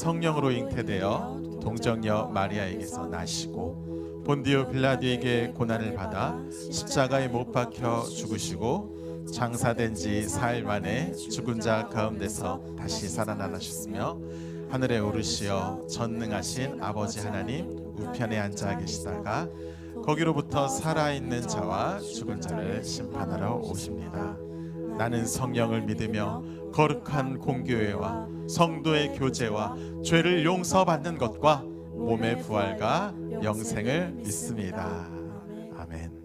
성령으로 잉태되어 동정녀 마리아에게서 나시고 본디오 빌라도에게 고난을 받아 십자가에 못 박혀 죽으시고 장사된 지 4일 만에 죽은 자 가운데서 다시 살아나셨으며 하늘에 오르시어 전능하신 아버지 하나님 우편에 앉아 계시다가 거기로부터 살아있는 자와 죽은 자를 심판하러 오십니다. 나는 성령을 믿으며 거룩한 공교회와 성도의 교제와 죄를 용서받는 것과 몸의 부활과 영생을 믿습니다. 아멘.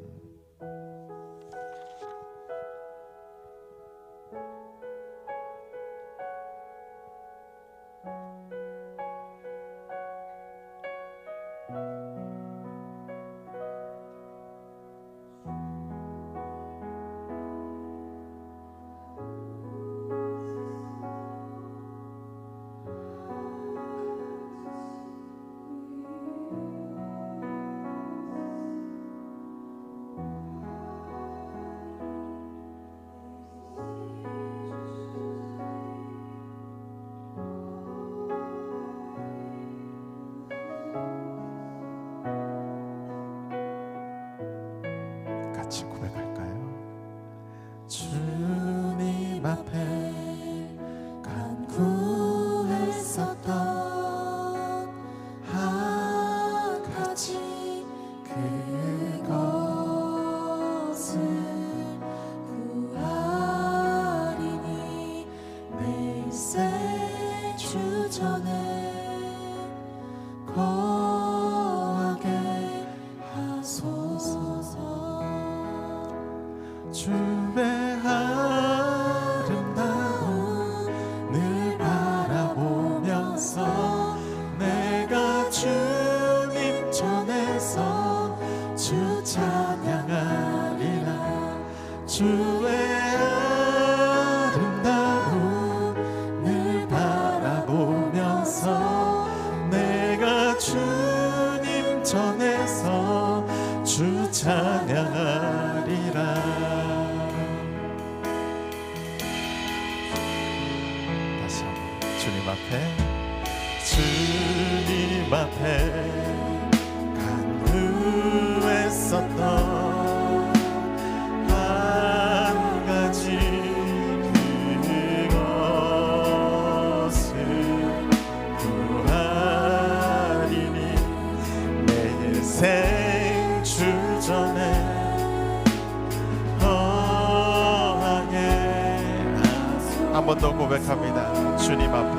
같이 고백할까요? 주님 앞에 간구했었던 한 가지 그것은 부활이니 내 일생 주전에 거하게 하소서. 주의 아름다움 늘 바라보면서 내가 주님 전에서 주 찬양하리라. 주의 아름다움 늘 바라보면서 내가 주님 전에서 주 찬양하리라. 주님 앞에 간구했었던 한 가지 그것은 부활이니 내 일생 주전에 허하게 한 번 더 고백합니다. 주님 앞에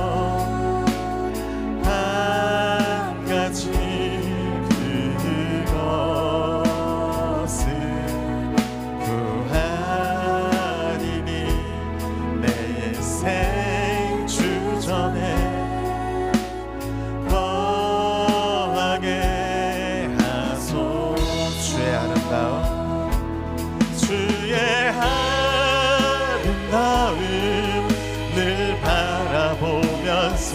간구했었던 한 가지 그것은 부활이니 내 일생 주전에 거하게 하소. 주의 아름다움 늘 바라보면서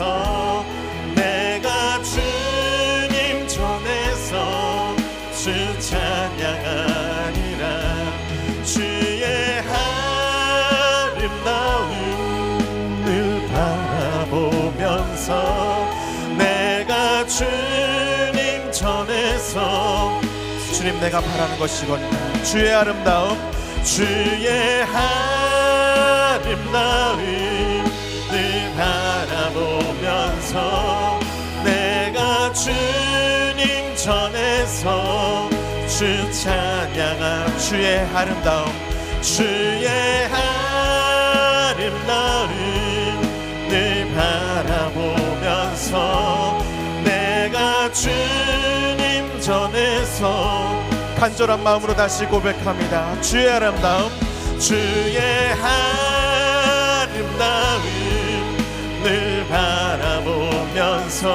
내가 주님 전에서 주 찬양하리라. 주의 아름다움 늘 바라보면서 내가 주님 전에서 주님 내가 바라는 것이거니와 주의 아름다움 주의 아름다움 늘 바라보면서 내가 주님 전에서 주 찬양한 주의 아름다움 주의 아름다움 늘 바라보면서 내가 주님 전에서 간절한 마음으로 다시 고백합니다. 주의 아름다움 주의 아름다움 늘 바라보면서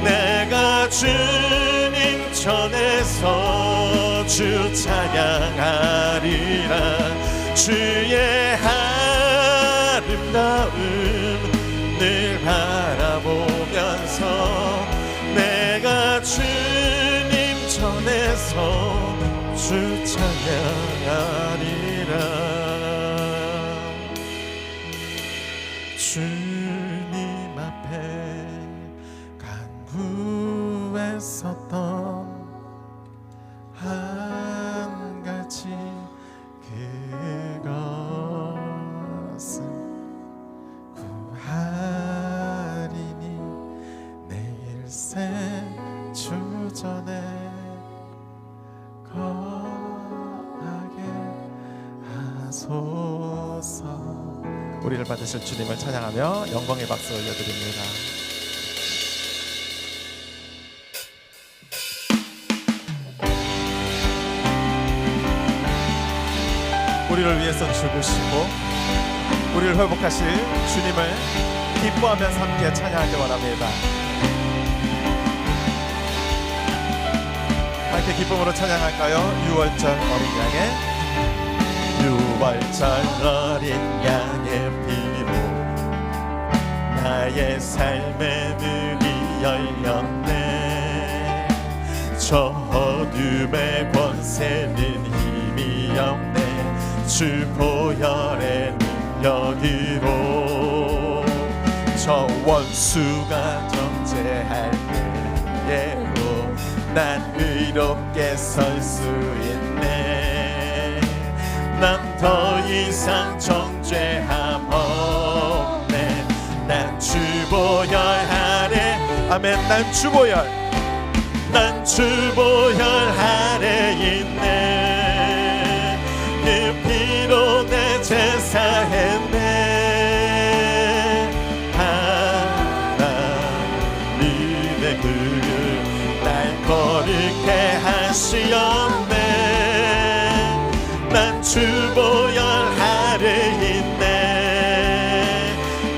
내가 주님 전에서 주 찬양하리라. 주의 아름다움 늘 바라보면서 내가 주님 전에서 주 찬양 찬양하리라. 주님 앞에 간구했었던 한 가지 그것은 구하리니 내일새 주전에 거하게 하소서. 우리를 받으실 주님을 찬양하며 영광의 박수 올려드립니다. 우리를 위해서 죽으시고 우리를 회복하실 주님을 기뻐하면서 함께 찬양하기 원합니다. 함께 기쁨으로 찬양할까요? 6월절 어린 양의 6월절 어린 양의 피로 나의 삶의 문이 열렸네. 저 어둠의 권세는 힘이 없네. 주 보혈의 능력으로 저 원수가 정죄할 때에도 난 의롭게 설 수 있네. 난 더 이상 정죄함 없네. 난 주보혈 아래 아멘. 난 주보혈 아래 있네. 그 피로 내 제사했네. 하나님의 그 날 거룩해 하시었네. 난 주보혈 아래 있네.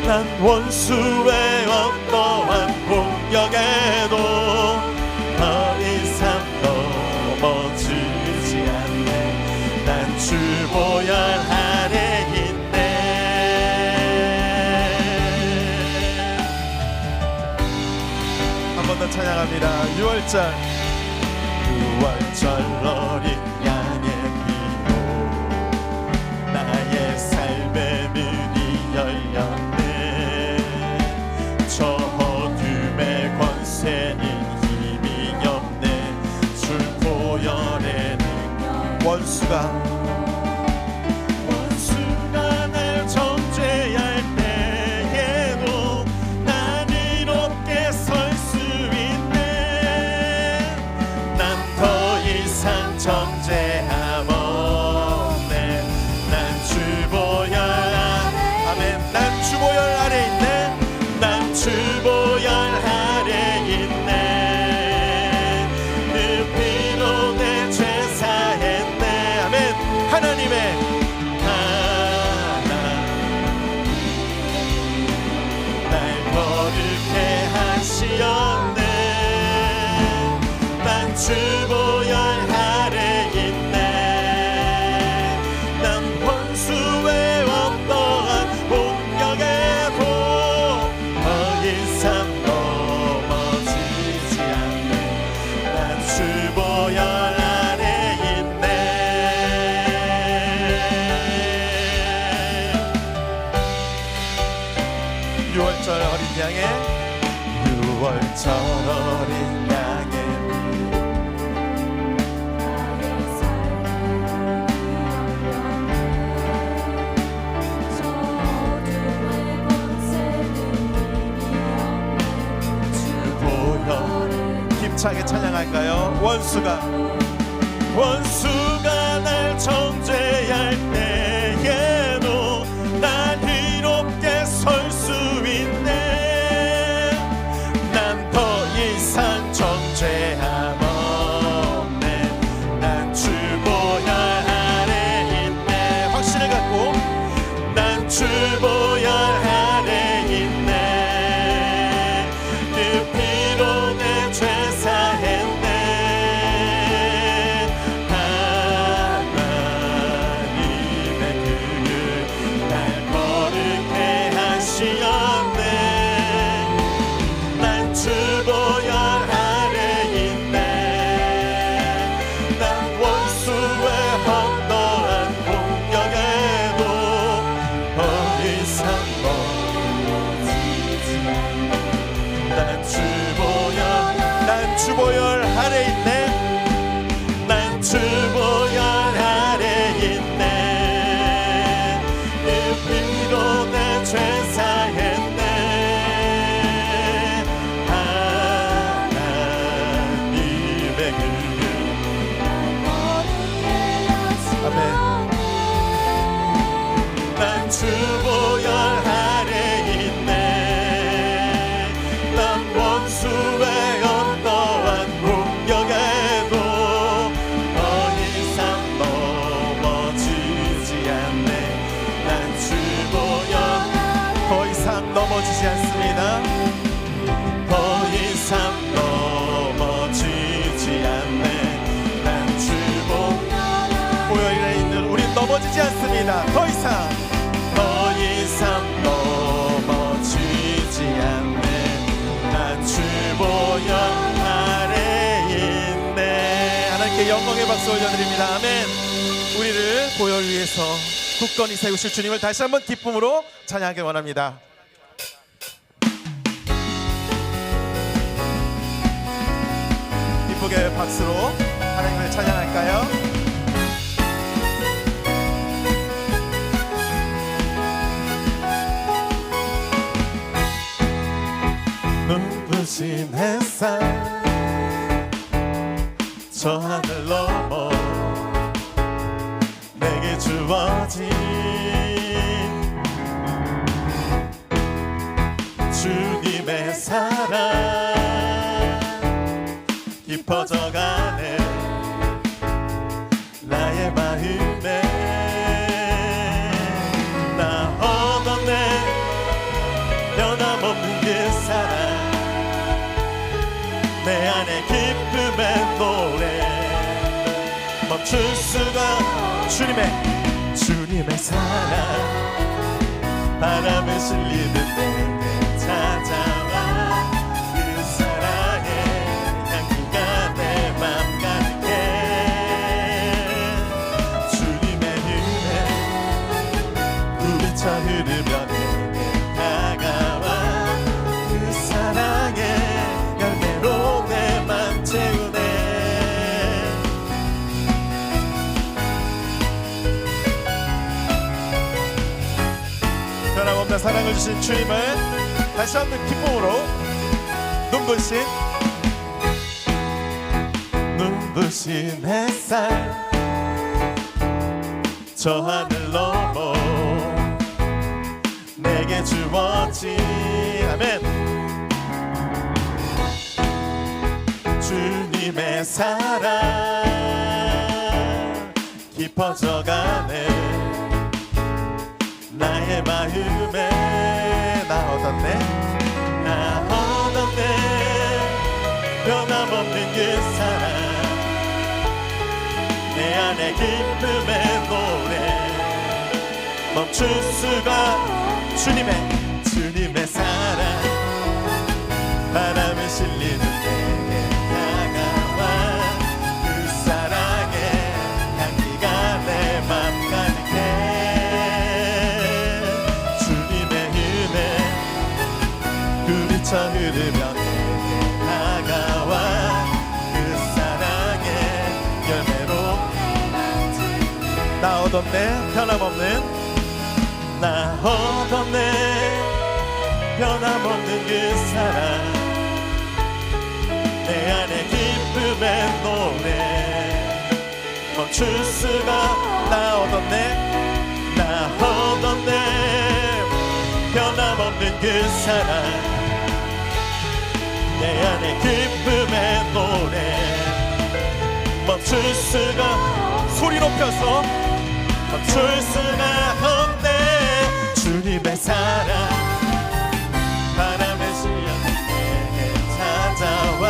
난 원수의 어떠한 공격에도 더 이상 넘어지지 않네. 난 주보혈 아래 있네. 한 번 더 찬양합니다. 6월절 어린 양의 피로 나의 삶의 문이 열렸네. 저 어둠의 권세는 힘이 없네. 주 보혈의 능력 원수가 날 정죄할 때에도 난 이롭게 설 수 있네. 난 더 이상 정죄함 없네. 난 주보혈 아멘. 난 주보혈 아래 있네. 난 주보혈 아래 있네. 그 피로 내 제사했네. 아멘. 하나님의 날 거룩해 하시었네. 난 주보혈 아래 있네. 난 원수의 어떠한 공격에도 더 이상 넘어지지 않네. 난 주보혈 아래 있네. 6월절 어린 양의 6월절 어린 양의 힘차게 찬양할까요? 원수가 날 정죄할 때에도 난 이롭게 설 수 있네. 난 더 이상 정죄함 없네. 난 주보혈 아래 있네. 확신을 갖고 난 주보혈 아래 있네. 그 피로 내 죄 사했네. 하나님의 아멘. 난 주 보혈 아래 있네. 난 원수의 어떠한 공격에도 더 이상 넘어지지 않네. 난 주 보혈 더 이상 넘어지지 않습니다. 더 이상 넘어지지 않네. 난 주 보혈 아래 있는 우린 넘어지지 않습니다. 더 이상 넘어지지 않네. 난 주 보혈 아래 있네. 하나님께 영광의 박수 올려드립니다. 아멘. 우리를 보혈 위에서 굳건히 세우실 주님을 다시 한번 기쁨으로 찬양하길 원합니다. 기쁘게 박수로 하나님을 찬양할까요? 눈부신 햇살 저 하늘 넘어 내게 주어진 주님의 사랑 깊어져가네. 나의 마음에 나 얻어내 변함없는 그 사랑 내 안에 기쁨의 노래 멈출 수가 주님의 사랑 바람을 실리듯 내게 찾아와 그 사랑의 향기가 내 맘 가득해. 주님의 은혜 부비쳐 흐르며 내게 다가와 그 사랑의 열매로 내 맘 채우네. 변함없는 사랑을 주신 주님을 다시 한번 기쁨으로 눈부신 햇살 저 하늘 넘어 내게 주어진 아멘 주님의 사랑 깊어져가네. 나의 마음에 나 얻었네 변함없는 그 사랑 내 안에 기쁨의 노래 멈출 수가 주님의 사랑 바람을 실리는 내게 다가와 그 사랑의 향기가 내 맘 가득해. 부비쳐 흐르며 내게 다가와 그 사랑의 열매로 나 얻었네 변함없는 그 사랑 내 안에 기쁨의 노래 멈출 수가 나 얻었네 변함없는 그 사랑 내 안에 기쁨의 노래 멈출 수가 소리 높여서 멈출 수가 없네. 주님의 사랑 바람에 실려 내게 찾아와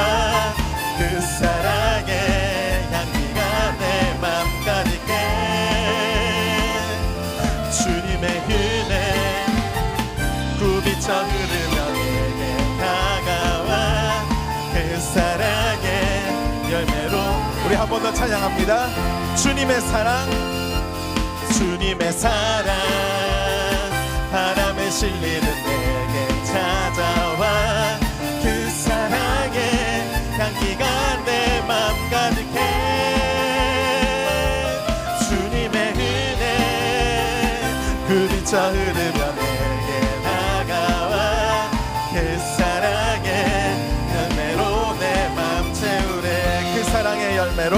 그 사랑의 향기가 내 맘 가득해. 주님의 은혜 부비쳐 흐르며 내게 다가와 그 사랑의 열매로 우리 한 번 더 찬양합니다. 주님의 사랑 바람에 실리는 내게 찾아와 그 사랑의 향기가 내 맘 가득해. 주님의 은혜 부비쳐 흐르며 내게 다가와 그 사랑의 열매로 내 맘 채우래. 그 사랑의 열매로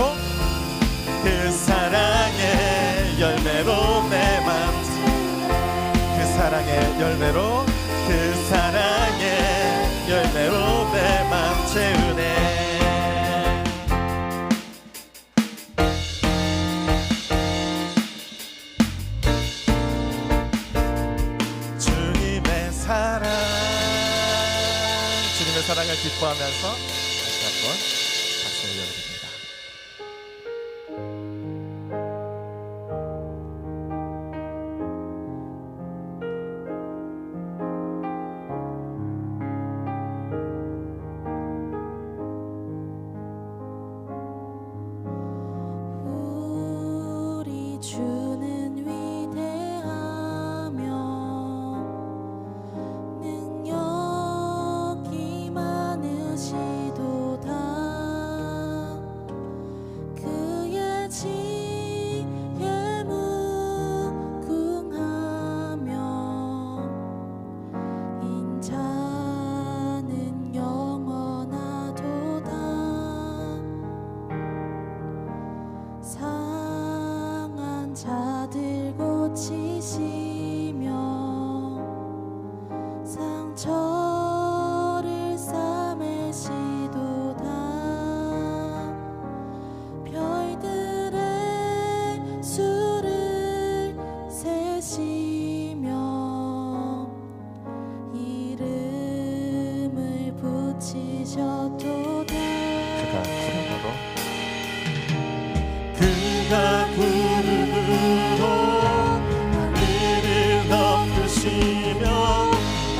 그 사랑의 열매로 내 맘 그 사랑의 열매로 그 사랑의 열매로 내 맘 채우네. 주님의 사랑 주님의 사랑을 기뻐하면서 다시 한번 박수 올려드립니다. 우리 주는 위대하며 능력이 많으시도다. 그의 지혜 무궁하며 인자는 영원하도다. 상한 자들 고치시며 상처를 싸매시도다. 별들의 수를 세시며 이름을 붙이셨도다. 그가 구름으로 하늘을 덮으시며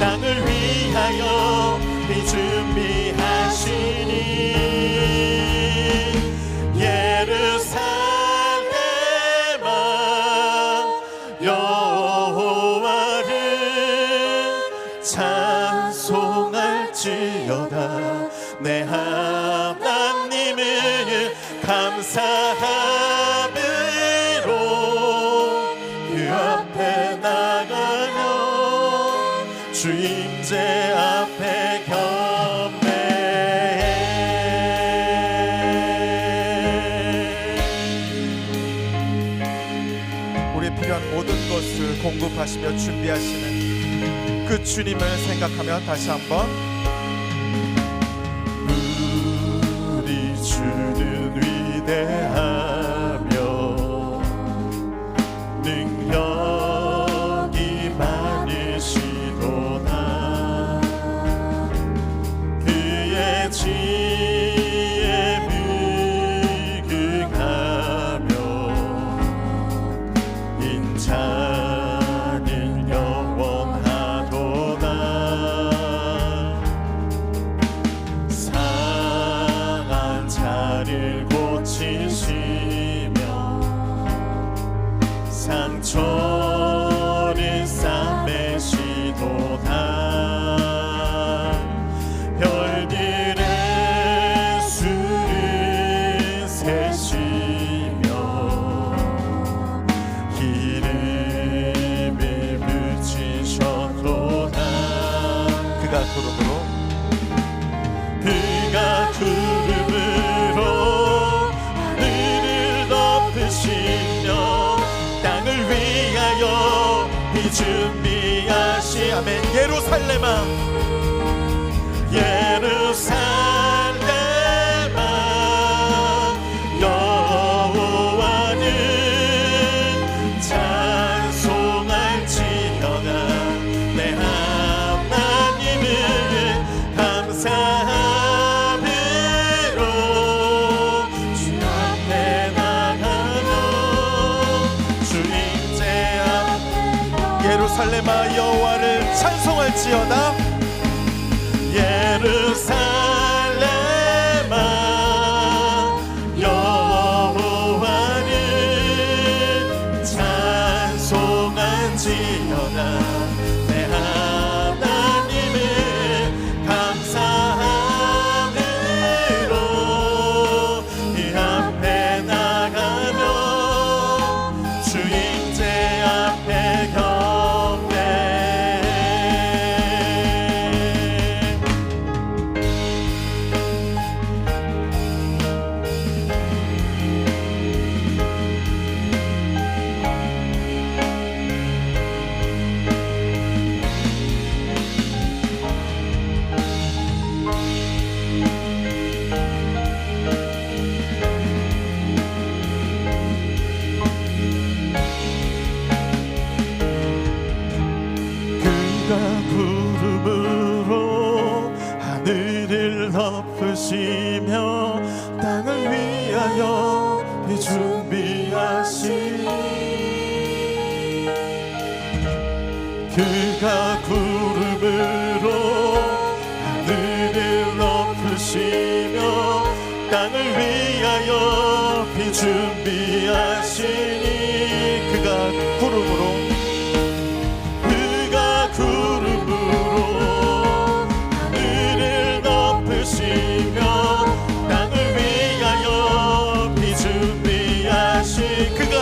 땅을 위하여 비 준비하시니 예루살렘아 여호와를 찬송할지어다. 내 하나님을 감사함으로 그 앞에 나가며 주 임재 앞에 경배해. 우리의 필요한 모든 것을 공급하시며 준비하시는 그 주님을 생각하며 다시 한번 우리 주는 위대하며 능력이 많으시도다. 그의 지혜 무궁하며 인자는 영원하도다. 상한 자를 고치시며 상처를 싸매시도다. 별들의 수를 세시며 이름을 붙이셨도다. 그가 구름으로 하늘을 덮으시며 땅을 위하여 비 준비하시. 아멘. 예루살렘아 예루살렘아 여호와를 찬송할지어다. 내 하나님을 감사함으로 주 앞에 나가며 주 임재 앞에 예루살렘아 여호와를 찬송할지어다. 예루살렘아 여호와를 찬송할지어다. 내 하나님을 감사함으로 이 앞에 나가며 주 임재 앞에 경배해. 그가 구름으로 하늘을 덮으시며 땅을 위하여 비 준비하시니 그가 구름으로 하늘을 덮으시며 땅을 위하여 비 준비하시 그가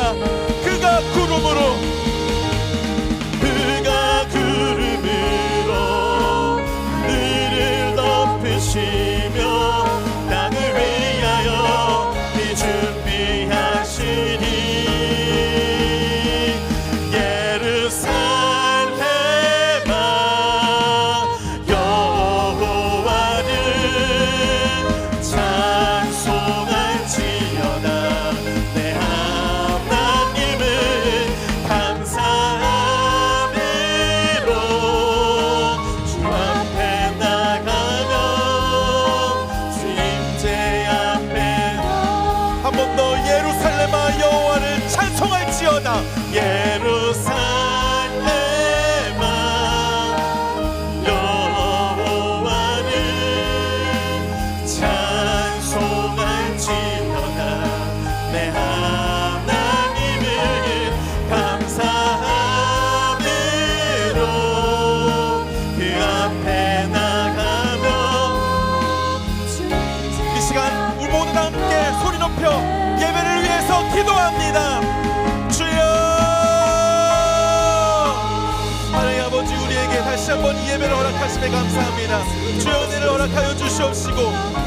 구름으로 하늘을 덮으시며 땅을 위하여 비 준비하시니 예루살렘아 여호와를 찬송할지어다 내 하나님을 감사함으로 주 앞에 나가며 주 임재 앞에 한 번 더 예루살렘아 여호와를 찬송할지어다 예루살렘아 여호와를 찬송할지어다 내 하나님을 감사함으로 그 앞에 나가며 이 시간 우리 모두 다 함께 소리 높여 예배를 위해서 기도합니다. 주여 하나님 아버지 우리에게 다시 한번 이 예배를 허락하심에 감사합니다. 주여 은혜를 허락하여 주시옵시고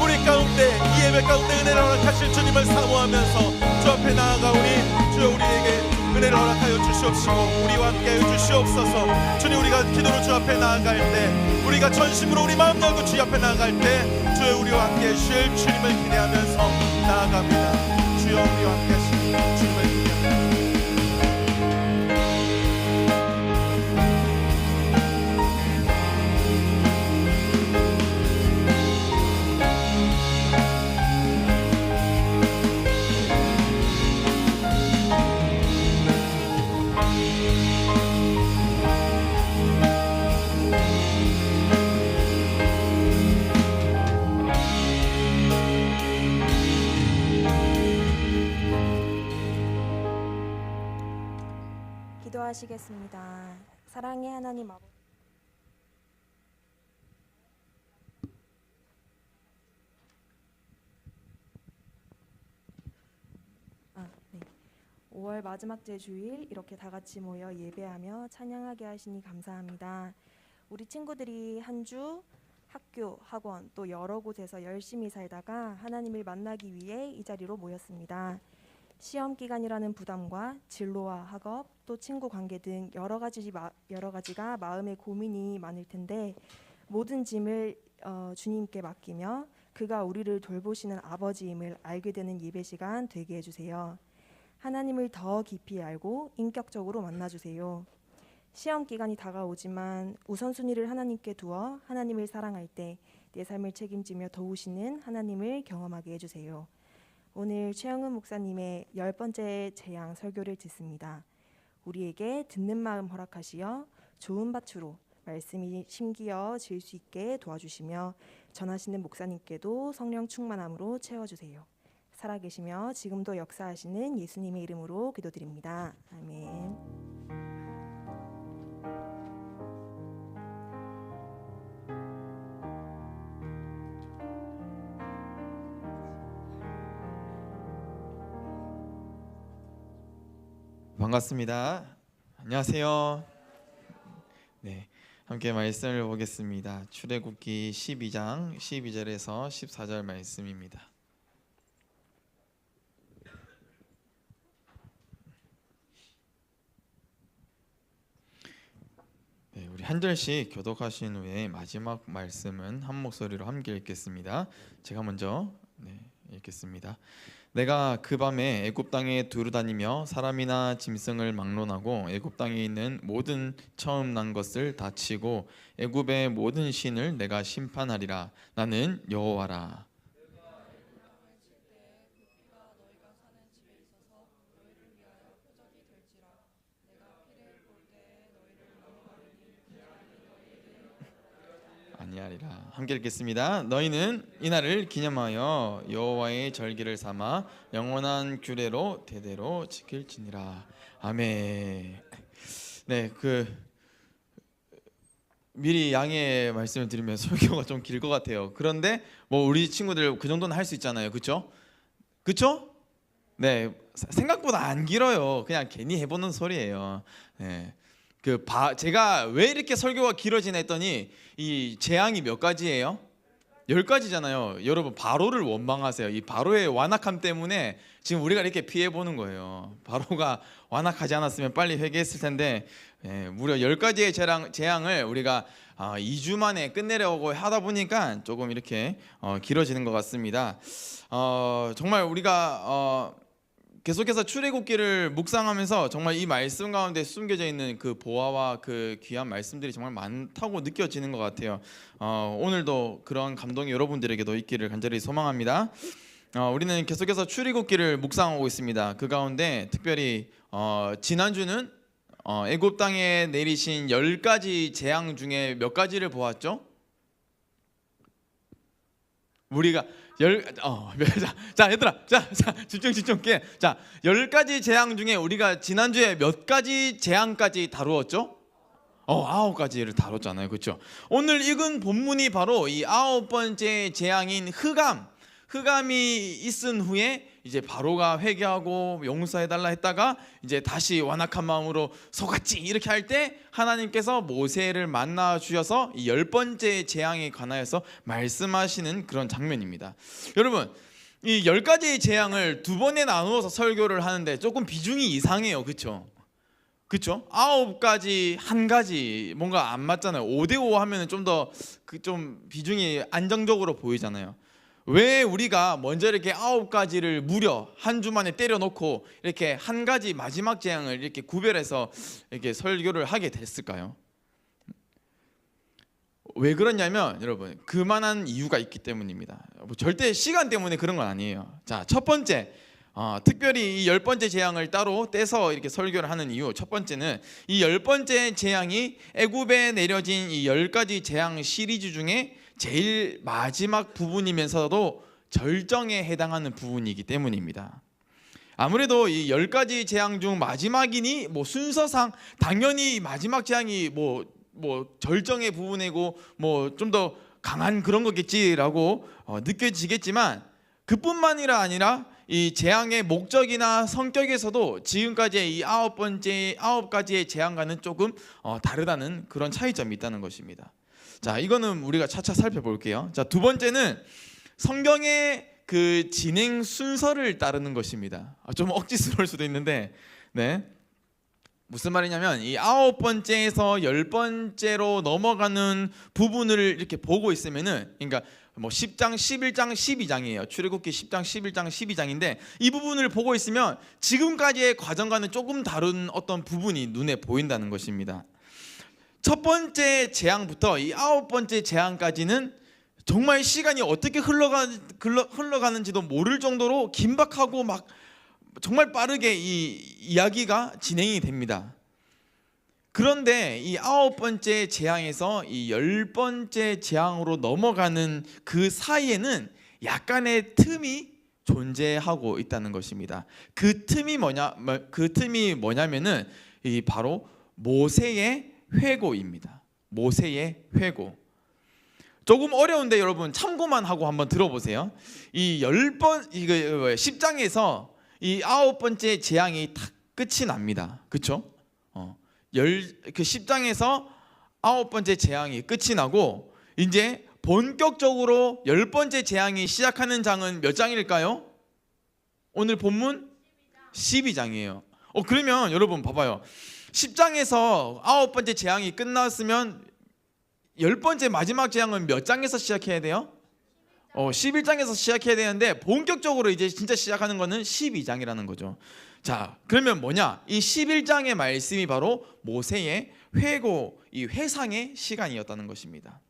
우리 가운데 이 예배 가운데 은혜를 허락하실 주님을 사모하면서 주 앞에 나아가오니 주여 우리에게 은혜를 허락하여 주시옵시고 우리와 함께 하여 주시옵소서. 주님 우리가 기도로 주 앞에 나아갈 때 우리가 전심으로 우리 마음 열고 주 앞에 나아갈 때 주여 우리와 함께 하실 주님을 기대하면서 나아갑니다. 주여 우리와 함께 하실 주님을 기대합니다. 기도하시겠습니다. 사랑의 하나님 아버지, 네. 5월 마지막 주일 이렇게 다 같이 모여 예배하며 찬양하게 하시니 감사합니다. 우리 친구들이 한 주 학교, 학원 또 여러 곳에서 열심히 살다가 하나님을 만나기 위해 이 자리로 모였습니다. 시험 기간이라는 부담과 진로와 학업 또 친구 관계 등 여러 가지가 마음의 고민이 많을 텐데 모든 짐을 주님께 맡기며 그가 우리를 돌보시는 아버지임을 알게 되는 예배 시간 되게 해주세요. 하나님을 더 깊이 알고 인격적으로 만나주세요. 시험 기간이 다가오지만 우선순위를 하나님께 두어 하나님을 사랑할 때 내 삶을 책임지며 도우시는 하나님을 경험하게 해주세요. 오늘 최영은 목사님의 10번째 재앙 설교를 듣습니다. 우리에게 듣는 마음 허락하시어 좋은 밭으로 말씀이 심기어 질 수 있게 도와주시며 전하시는 목사님께도 성령 충만함으로 채워주세요. 살아계시며 지금도 역사하시는 예수님의 이름으로 기도드립니다. 아멘. 반갑습니다. 안녕하세요. 네, 함께 말씀을 보겠습니다. 출애굽기 12장 12절에서 14절 말씀입니다. 네, 우리 한 절씩 교독하신 후에 마지막 말씀은 한 목소리로 함께 읽겠습니다. 제가 먼저 읽겠습니다. 내가 그 밤에 애굽 땅에 두루다니며 사람이나 짐승을 막론하고 애굽 땅에 있는 모든 처음 난 것을 다 치고 애굽의 모든 신을 내가 심판하리라. 나는 여호와라. 아니하리라. 함께 읽겠습니다. 너희는 이 날을 기념하여 여호와의 절기를 삼아 영원한 규례로 대대로 지킬지니라. 아멘. 네, 미리 양해 말씀을 드리면 설교가 좀 길 것 같아요. 그런데 뭐 우리 친구들 그 정도는 할 수 있잖아요, 그렇죠? 그렇죠? 네, 생각보다 안 길어요. 그냥 괜히 해보는 소리예요. 네. 제가 왜 이렇게 설교가 길어지나 했더니 이 재앙이 몇 가지예요? 10가지잖아요. 여러분 바로를 원망하세요. 이 바로의 완악함 때문에 지금 우리가 이렇게 피해 보는 거예요. 바로가 완악하지 않았으면 빨리 회개했을 텐데 무려 10가지의 재앙을 우리가 2주 만에 끝내려고 하다 보니까 조금 이렇게 길어지는 것 같습니다. 정말 우리가 계속해서 출애굽기를 묵상하면서 정말 이 말씀 가운데 숨겨져 있는 그 보화와 그 귀한 말씀들이 정말 많다고 느껴지는 것 같아요. 오늘도 그런 감동이 여러분들에게도 있기를 간절히 소망합니다. 우리는 계속해서 출애굽기를 묵상하고 있습니다. 그 가운데 특별히 지난주는 애굽 땅에 내리신 10가지 재앙 중에 몇 가지를 보았죠? 우리가 자 얘들아, 자 집중. 자 10가지 재앙 중에 우리가 지난주에 몇 가지 재앙까지 다루었죠? 9가지를 다뤘잖아요, 그렇죠? 오늘 읽은 본문이 바로 이 9번째 재앙인 흑암이 있은 후에 이제 바로가 회개하고 용서해달라 했다가 이제 다시 완악한 마음으로 속았지 이렇게 할 때 하나님께서 모세를 만나 주셔서 이 10번째 재앙에 관하여서 말씀하시는 그런 장면입니다. 여러분, 이 10가지의 재앙을 두 번에 나누어서 설교를 하는데 조금 비중이 이상해요, 그렇죠? 9가지 한 가지 뭔가 안 맞잖아요. 5대5 하면은 좀 더 좀 비중이 안정적으로 보이잖아요. 왜 우리가 먼저 이렇게 9가지를 무려 한 주 만에 때려놓고 이렇게 한 가지 마지막 재앙을 이렇게 구별해서 이렇게 설교를 하게 됐을까요? 왜 그러냐면 여러분, 그만한 이유가 있기 때문입니다. 절대 시간 때문에 그런 건 아니에요. 자, 첫 번째, 특별히 이 10번째 재앙을 따로 떼서 이렇게 설교를 하는 이유, 첫 번째는 이 10번째 재앙이 애굽에 내려진 이 10가지 재앙 시리즈 중에 제일 마지막 부분이면서도 절정에 해당하는 부분이기 때문입니다. 아무래도 이 10가지 재앙 중 마지막이니 뭐 순서상 당연히 마지막 재앙이 뭐 절정의 부분이고 뭐 좀 더 강한 그런 거겠지라고 느껴지겠지만, 그뿐만이라 아니라 이 재앙의 목적이나 성격에서도 지금까지의 이 9가지의 재앙과는 조금 다르다는 그런 차이점이 있다는 것입니다. 자, 이거는 우리가 차차 살펴볼게요. 자, 두 번째는 성경의 그 진행 순서를 따르는 것입니다. 좀 억지스러울 수도 있는데, 네, 무슨 말이냐면 이 9번째에서 10번째로 넘어가는 부분을 이렇게 보고 있으면은, 그러니까 뭐 10장, 11장, 12장이에요. 출애굽기 10장, 11장, 12장인데 이 부분을 보고 있으면 지금까지의 과정과는 조금 다른 어떤 부분이 눈에 보인다는 것입니다. 첫 번째 재앙부터 이 9번째 재앙까지는 정말 시간이 어떻게 흘러가는지도 모를 정도로 긴박하고 막 정말 빠르게 이 이야기가 진행이 됩니다. 그런데 이 9번째 재앙에서 이 10번째 재앙으로 넘어가는 그 사이에는 약간의 틈이 존재하고 있다는 것입니다. 그 틈이 뭐냐면은 이 바로 모세의 회고입니다. 모세의 회고. 조금 어려운데 여러분 참고만 하고 한번 들어보세요. 이 10장에서 이 9번째 재앙이 다 끝이 납니다. 그렇죠? 그 10장에서 9번째 재앙이 끝이 나고 이제 본격적으로 10번째 재앙이 시작하는 장은 몇 장일까요? 오늘 본문 12장이에요. 그러면 여러분 봐봐요. 10장에서 9번째 재앙이 끝났으면 10번째 마지막 재앙은 몇 장에서 시작해야 돼요? 11장에서 시작해야 되는데 본격적으로 이제 진짜 시작하는 거는 12장이라는 거죠. 자, 그러면 뭐냐? 이 11장의 말씀이 바로 모세의 회고, 이 회상의 시간이었다는 것입니다.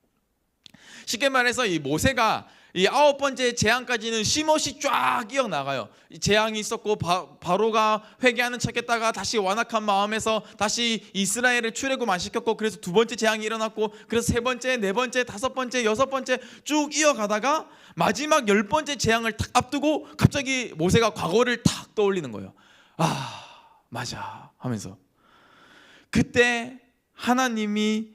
쉽게 말해서 이 모세가 이 9번째 재앙까지는 쉼없이 쫙 이어나가요. 재앙이 있었고 바로가 회개하는 척했다가 다시 완악한 마음에서 다시 이스라엘을 출애굽 안 시켰고, 그래서 2번째 재앙이 일어났고, 그래서 3번째, 4번째, 5번째, 6번째 쭉 이어가다가 마지막 10번째 재앙을 탁 앞두고 갑자기 모세가 과거를 탁 떠올리는 거예요. 아, 맞아 하면서 그때 하나님이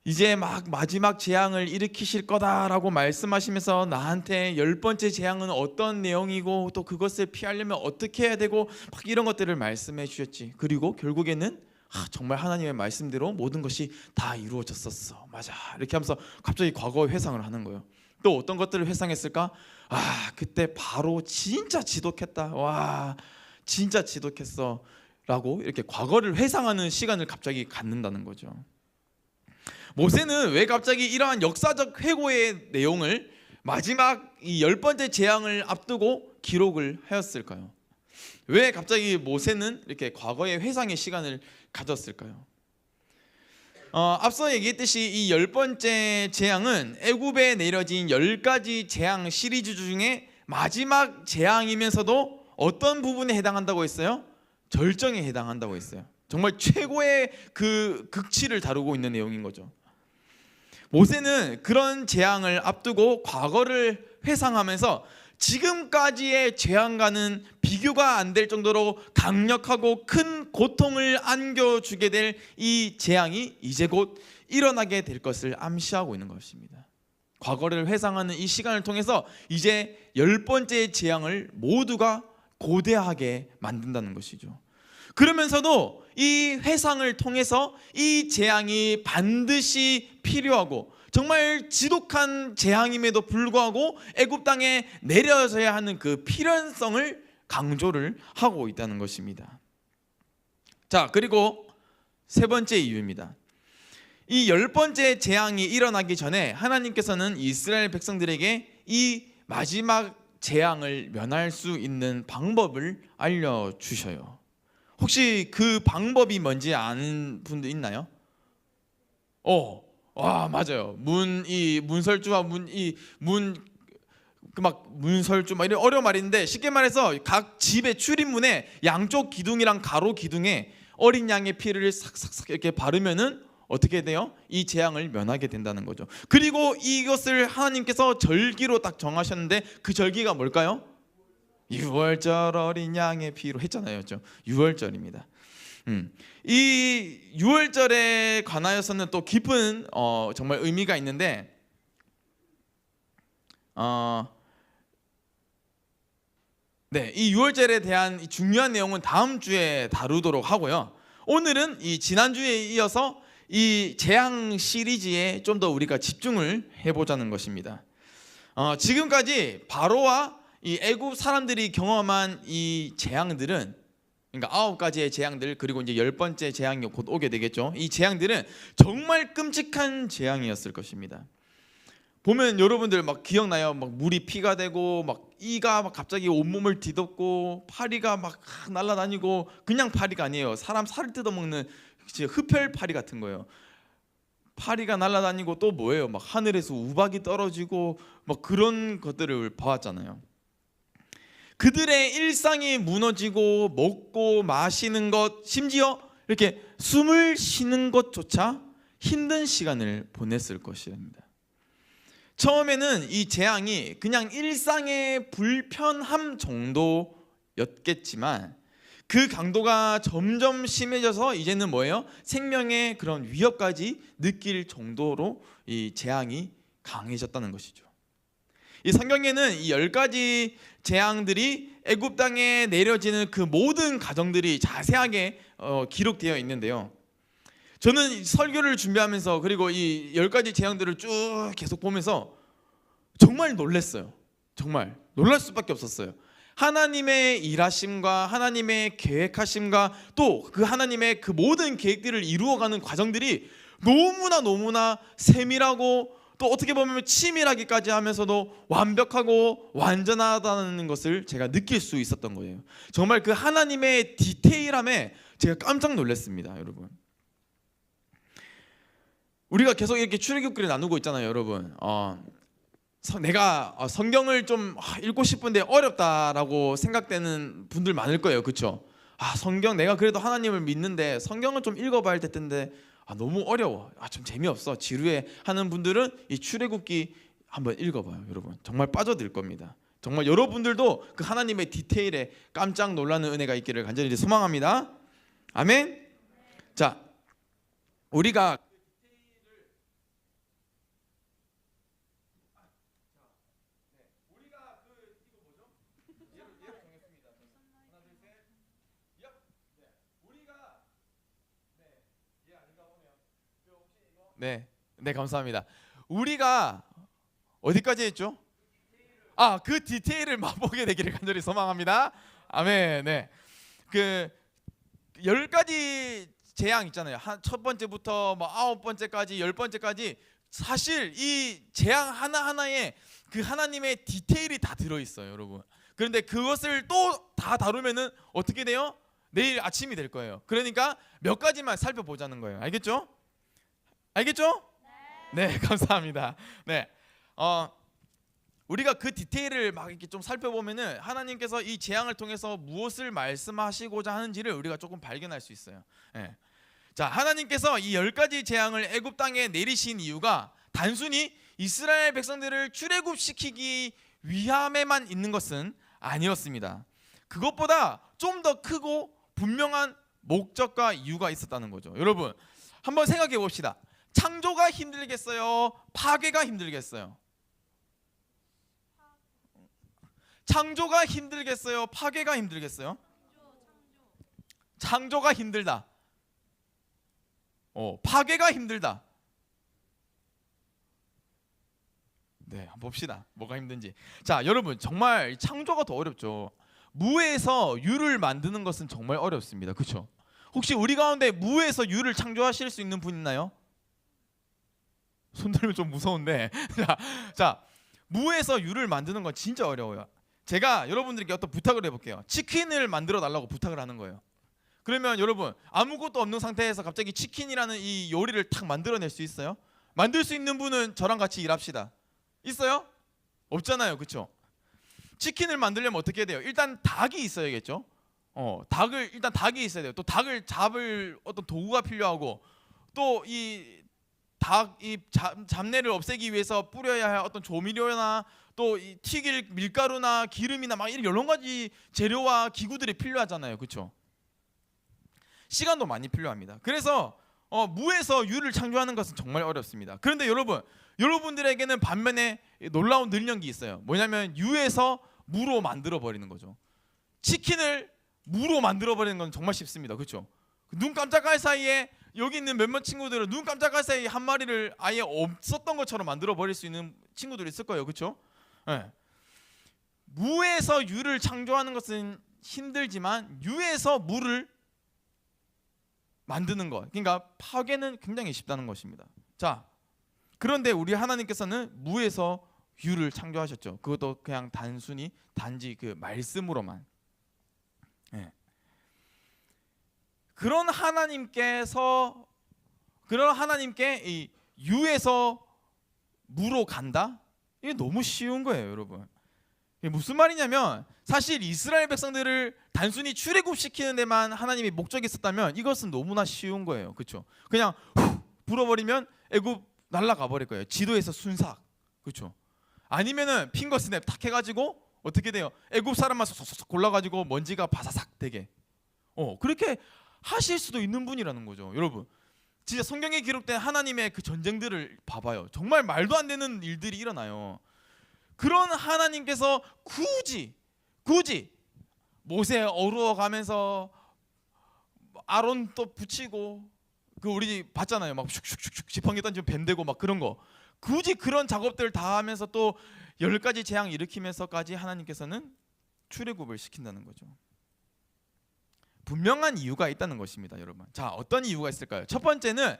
이제 막 마지막 재앙을 일으키실 거다라고 말씀하시면서 나한테 10번째 재앙은 어떤 내용이고 또 그것을 피하려면 어떻게 해야 되고 막 이런 것들을 말씀해 주셨지. 그리고 결국에는 정말 하나님의 말씀대로 모든 것이 다 이루어졌었어. 맞아. 이렇게 하면서 갑자기 과거의 회상을 하는 거예요. 또 어떤 것들을 회상했을까? 그때 바로 진짜 지독했다. 와, 진짜 지독했어 라고 이렇게 과거를 회상하는 시간을 갑자기 갖는다는 거죠. 모세는 왜 갑자기 이러한 역사적 회고의 내용을 마지막 이 10번째 재앙을 앞두고 기록을 하였을까요? 왜 갑자기 모세는 이렇게 과거의 회상의 시간을 가졌을까요? 앞서 얘기했듯이 이 10번째 재앙은 애굽에 내려진 10가지 재앙 시리즈 중에 마지막 재앙이면서도 어떤 부분에 해당한다고 했어요? 절정에 해당한다고 했어요. 정말 최고의 그 극치를 다루고 있는 내용인 거죠. 모세는 그런 재앙을 앞두고 과거를 회상하면서 지금까지의 재앙과는 비교가 안 될 정도로 강력하고 큰 고통을 안겨주게 될 이 재앙이 이제 곧 일어나게 될 것을 암시하고 있는 것입니다. 과거를 회상하는 이 시간을 통해서 이제 10번째 재앙을 모두가 고대하게 만든다는 것이죠. 그러면서도 이 회상을 통해서 이 재앙이 반드시 필요하고 정말 지독한 재앙임에도 불구하고 애굽 땅에 내려져야 하는 그 필연성을 강조를 하고 있다는 것입니다. 자, 그리고 세 번째 이유입니다. 이 10번째 재앙이 일어나기 전에 하나님께서는 이스라엘 백성들에게 이 마지막 재앙을 면할 수 있는 방법을 알려주셔요. 혹시 그 방법이 뭔지 아는 분도 있나요? 맞아요. 문설주와 문설주 막 이런 어려운 말인데, 쉽게 말해서 각 집의 출입문에 양쪽 기둥이랑 가로 기둥에 어린 양의 피를 싹싹싹 이렇게 바르면은 어떻게 돼요? 이 재앙을 면하게 된다는 거죠. 그리고 이것을 하나님께서 절기로 딱 정하셨는데 그 절기가 뭘까요? 유월절 어린 양의 피로 했잖아요. 유월절입니다. 이 유월절에 관하여서는 또 깊은 정말 의미가 있는데, 이 유월절에 대한 중요한 내용은 다음 주에 다루도록 하고요. 오늘은 이 지난주에 이어서 이 재앙 시리즈에 좀 더 우리가 집중을 해보자는 것입니다. 지금까지 바로와 이 애굽 사람들이 경험한 이 재앙들은, 그러니까 9가지의 재앙들, 그리고 이제 10번째 재앙이 곧 오게 되겠죠. 이 재앙들은 정말 끔찍한 재앙이었을 것입니다. 보면 여러분들 막 기억나요? 막 물이 피가 되고 막 이가 막 갑자기 온몸을 뒤덮고 파리가 막 날아다니고, 그냥 파리가 아니에요. 사람 살을 뜯어먹는 흡혈 파리 같은 거예요. 파리가 날아다니고 또 뭐예요? 막 하늘에서 우박이 떨어지고 막 그런 것들을 봐왔잖아요. 그들의 일상이 무너지고 먹고 마시는 것, 심지어 이렇게 숨을 쉬는 것조차 힘든 시간을 보냈을 것입니다. 처음에는 이 재앙이 그냥 일상의 불편함 정도였겠지만 그 강도가 점점 심해져서 이제는 뭐예요? 생명의 그런 위협까지 느낄 정도로 이 재앙이 강해졌다는 것이죠. 이 성경에는 이 10가지 재앙들이 애굽 땅에 내려지는 그 모든 가정들이 자세하게 기록되어 있는데요. 저는 설교를 준비하면서 그리고 이 10가지 재앙들을 쭉 계속 보면서 정말 놀랐어요. 정말 놀랄 수밖에 없었어요. 하나님의 일하심과 하나님의 계획하심과 또 그 하나님의 그 모든 계획들을 이루어가는 과정들이 너무나 세밀하고 또 어떻게 보면 치밀하기까지 하면서도 완벽하고 완전하다는 것을 제가 느낄 수 있었던 거예요. 정말 그 하나님의 디테일함에 제가 깜짝 놀랐습니다, 여러분. 우리가 계속 이렇게 출애굽기를 나누고 있잖아요, 여러분. 내가 성경을 좀 읽고 싶은데 어렵다라고 생각되는 분들 많을 거예요. 그렇죠? 성경 내가 그래도 하나님을 믿는데 성경을 좀 읽어봐야 될 텐데 너무 어려워. 좀 재미없어. 지루해 하는 분들은 이 출애굽기 한번 읽어봐요. 여러분 정말 빠져들 겁니다. 정말 여러분들도 그 하나님의 디테일에 깜짝 놀라는 은혜가 있기를 간절히 소망합니다. 아멘. 자, 우리가 네, 감사합니다. 우리가 어디까지 했죠? 그 디테일을 맛보게 되기를 간절히 소망합니다. 아멘. 네. 그 10가지 재앙 있잖아요. 첫 번째부터 9번째까지 10번째까지 사실 이 재앙 하나하나에 그 하나님의 디테일이 다 들어 있어요, 여러분. 그런데 그것을 또 다 다루면은 어떻게 돼요? 내일 아침이 될 거예요. 그러니까 몇 가지만 살펴보자는 거예요. 알겠죠? 알겠죠? 네, 감사합니다. 네. 우리가 그 디테일을 막 이렇게 좀 살펴보면은 하나님께서 이 재앙을 통해서 무엇을 말씀하시고자 하는지를 우리가 조금 발견할 수 있어요. 네. 자, 하나님께서 이 10가지 재앙을 애굽 땅에 내리신 이유가 단순히 이스라엘 백성들을 출애굽시키기 위함에만 있는 것은 아니었습니다. 그것보다 좀 더 크고 분명한 목적과 이유가 있었다는 거죠. 여러분, 한번 생각해 봅시다. 창조가 힘들겠어요? 파괴가 힘들겠어요? 창조가 힘들겠어요? 파괴가 힘들겠어요? 창조가 힘들다. 파괴가 힘들다. 네, 한번 봅시다. 뭐가 힘든지. 자, 여러분 정말 창조가 더 어렵죠. 무에서 유를 만드는 것은 정말 어렵습니다. 그렇죠? 혹시 우리 가운데 무에서 유를 창조하실 수 있는 분 있나요? 손 들면 좀 무서운데. 자, 무에서 유를 만드는 건 진짜 어려워요. 제가 여러분들께 어떤 부탁을 해볼게요. 치킨을 만들어 달라고 부탁을 하는 거예요. 그러면 여러분 아무것도 없는 상태에서 갑자기 치킨이라는 이 요리를 탁 만들어낼 수 있어요? 만들 수 있는 분은 저랑 같이 일합시다. 있어요? 없잖아요. 그렇죠? 치킨을 만들려면 어떻게 해야 돼요? 일단 닭이 있어야겠죠. 닭이 있어야 돼요. 또 닭을 잡을 어떤 도구가 필요하고 또 이 잡내를 없애기 위해서 뿌려야 할 어떤 조미료나 또 이 튀길 밀가루나 기름이나 막 이런 여러 가지 재료와 기구들이 필요하잖아요. 그렇죠? 시간도 많이 필요합니다. 그래서 무에서 유를 창조하는 것은 정말 어렵습니다. 그런데 여러분들에게는 반면에 놀라운 능력이 있어요. 뭐냐면 유에서 무로 만들어 버리는 거죠. 치킨을 무로 만들어 버리는 건 정말 쉽습니다. 그렇죠? 눈 깜짝할 사이에 여기 있는 몇몇 친구들은 눈 깜짝할 사이에 한 마리를 아예 없었던 것처럼 만들어 버릴 수 있는 친구들이 있을 거예요. 그렇죠? 네. 무에서 유를 창조하는 것은 힘들지만 유에서 무를 만드는 것, 그러니까 파괴는 굉장히 쉽다는 것입니다. 자, 그런데 우리 하나님께서는 무에서 유를 창조하셨죠. 그것도 그냥 단지 그 말씀으로만. 네. 그런 하나님께 이 유에서 무로 간다? 이게 너무 쉬운 거예요, 여러분. 이게 무슨 말이냐면 사실 이스라엘 백성들을 단순히 출애굽시키는 데만 하나님이 목적이 있었다면 이것은 너무나 쉬운 거예요. 그렇죠? 그냥 불어버리면 애굽 날아가 버릴 거예요. 지도에서 순삭. 그렇죠? 아니면은 핑거 스냅 탁 해가지고 어떻게 돼요? 애굽 사람만 쏙쏙쏙 골라가지고 먼지가 바사삭 되게. 그렇게 하실 수도 있는 분이라는 거죠. 여러분 진짜 성경에 기록된 하나님의 그 전쟁들을 봐봐요. 정말 말도 안 되는 일들이 일어나요. 그런 하나님께서 굳이 모세 어루어 가면서 아론 또 붙이고 그 우리 봤잖아요. 막 슉슉슉슉 지팡이 던지면 뱀되고 막 그런 거. 굳이 그런 작업들 다 하면서 또 10가지 재앙 일으키면서까지 하나님께서는 출애굽을 시킨다는 거죠. 분명한 이유가 있다는 것입니다, 여러분. 자, 어떤 이유가 있을까요? 첫 번째는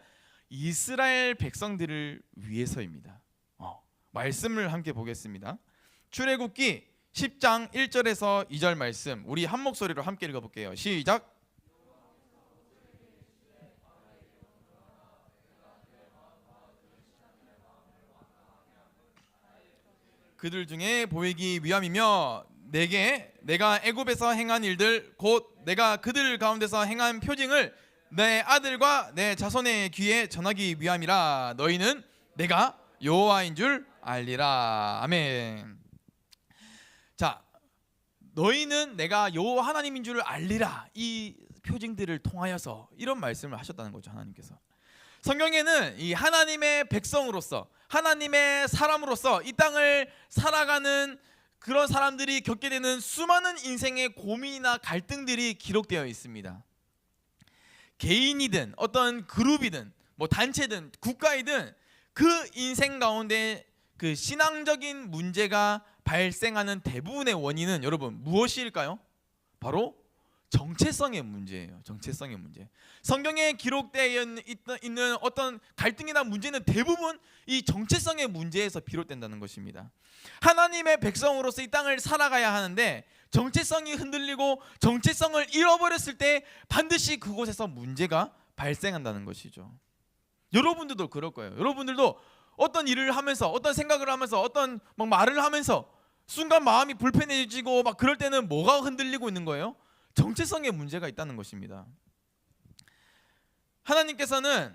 이스라엘 백성들을 위해서입니다. 말씀을 함께 보겠습니다. 출애굽기 10장 1절에서 2절 말씀 우리 한 목소리로 함께 읽어볼게요. 시작. 그들 중에 보이기 위함이며 내가 애굽에서 행한 일들 곧 내가 그들 가운데서 행한 표징을 내 아들과 내 자손의 귀에 전하기 위함이라. 너희는 내가 여호와인 줄 알리라. 아멘. 자, 너희는 내가 여호와 하나님인 줄 알리라. 이 표징들을 통하여서 이런 말씀을 하셨다는 거죠. 하나님께서 성경에는 이 하나님의 백성으로서 하나님의 사람으로서 이 땅을 살아가는 그런 사람들이 겪게 되는 수많은 인생의 고민이나 갈등들이 기록되어 있습니다. 개인이든 어떤 그룹이든 뭐 단체든 국가이든 그 인생 가운데 그 신앙적인 문제가 발생하는 대부분의 원인은 여러분 무엇일까요? 바로 정체성의 문제예요. 정체성의 문제. 성경에 기록되어 있는 어떤 갈등이나 문제는 대부분 이 정체성의 문제에서 비롯된다는 것입니다. 하나님의 백성으로서 이 땅을 살아가야 하는데 정체성이 흔들리고 정체성을 잃어버렸을 때 반드시 그곳에서 문제가 발생한다는 것이죠. 여러분들도 그럴 거예요. 여러분들도 어떤 일을 하면서 어떤 생각을 하면서 어떤 막 말을 하면서 순간 마음이 불편해지고 막 그럴 때는 뭐가 흔들리고 있는 거예요? 정체성의 문제가 있다는 것입니다. 하나님께서는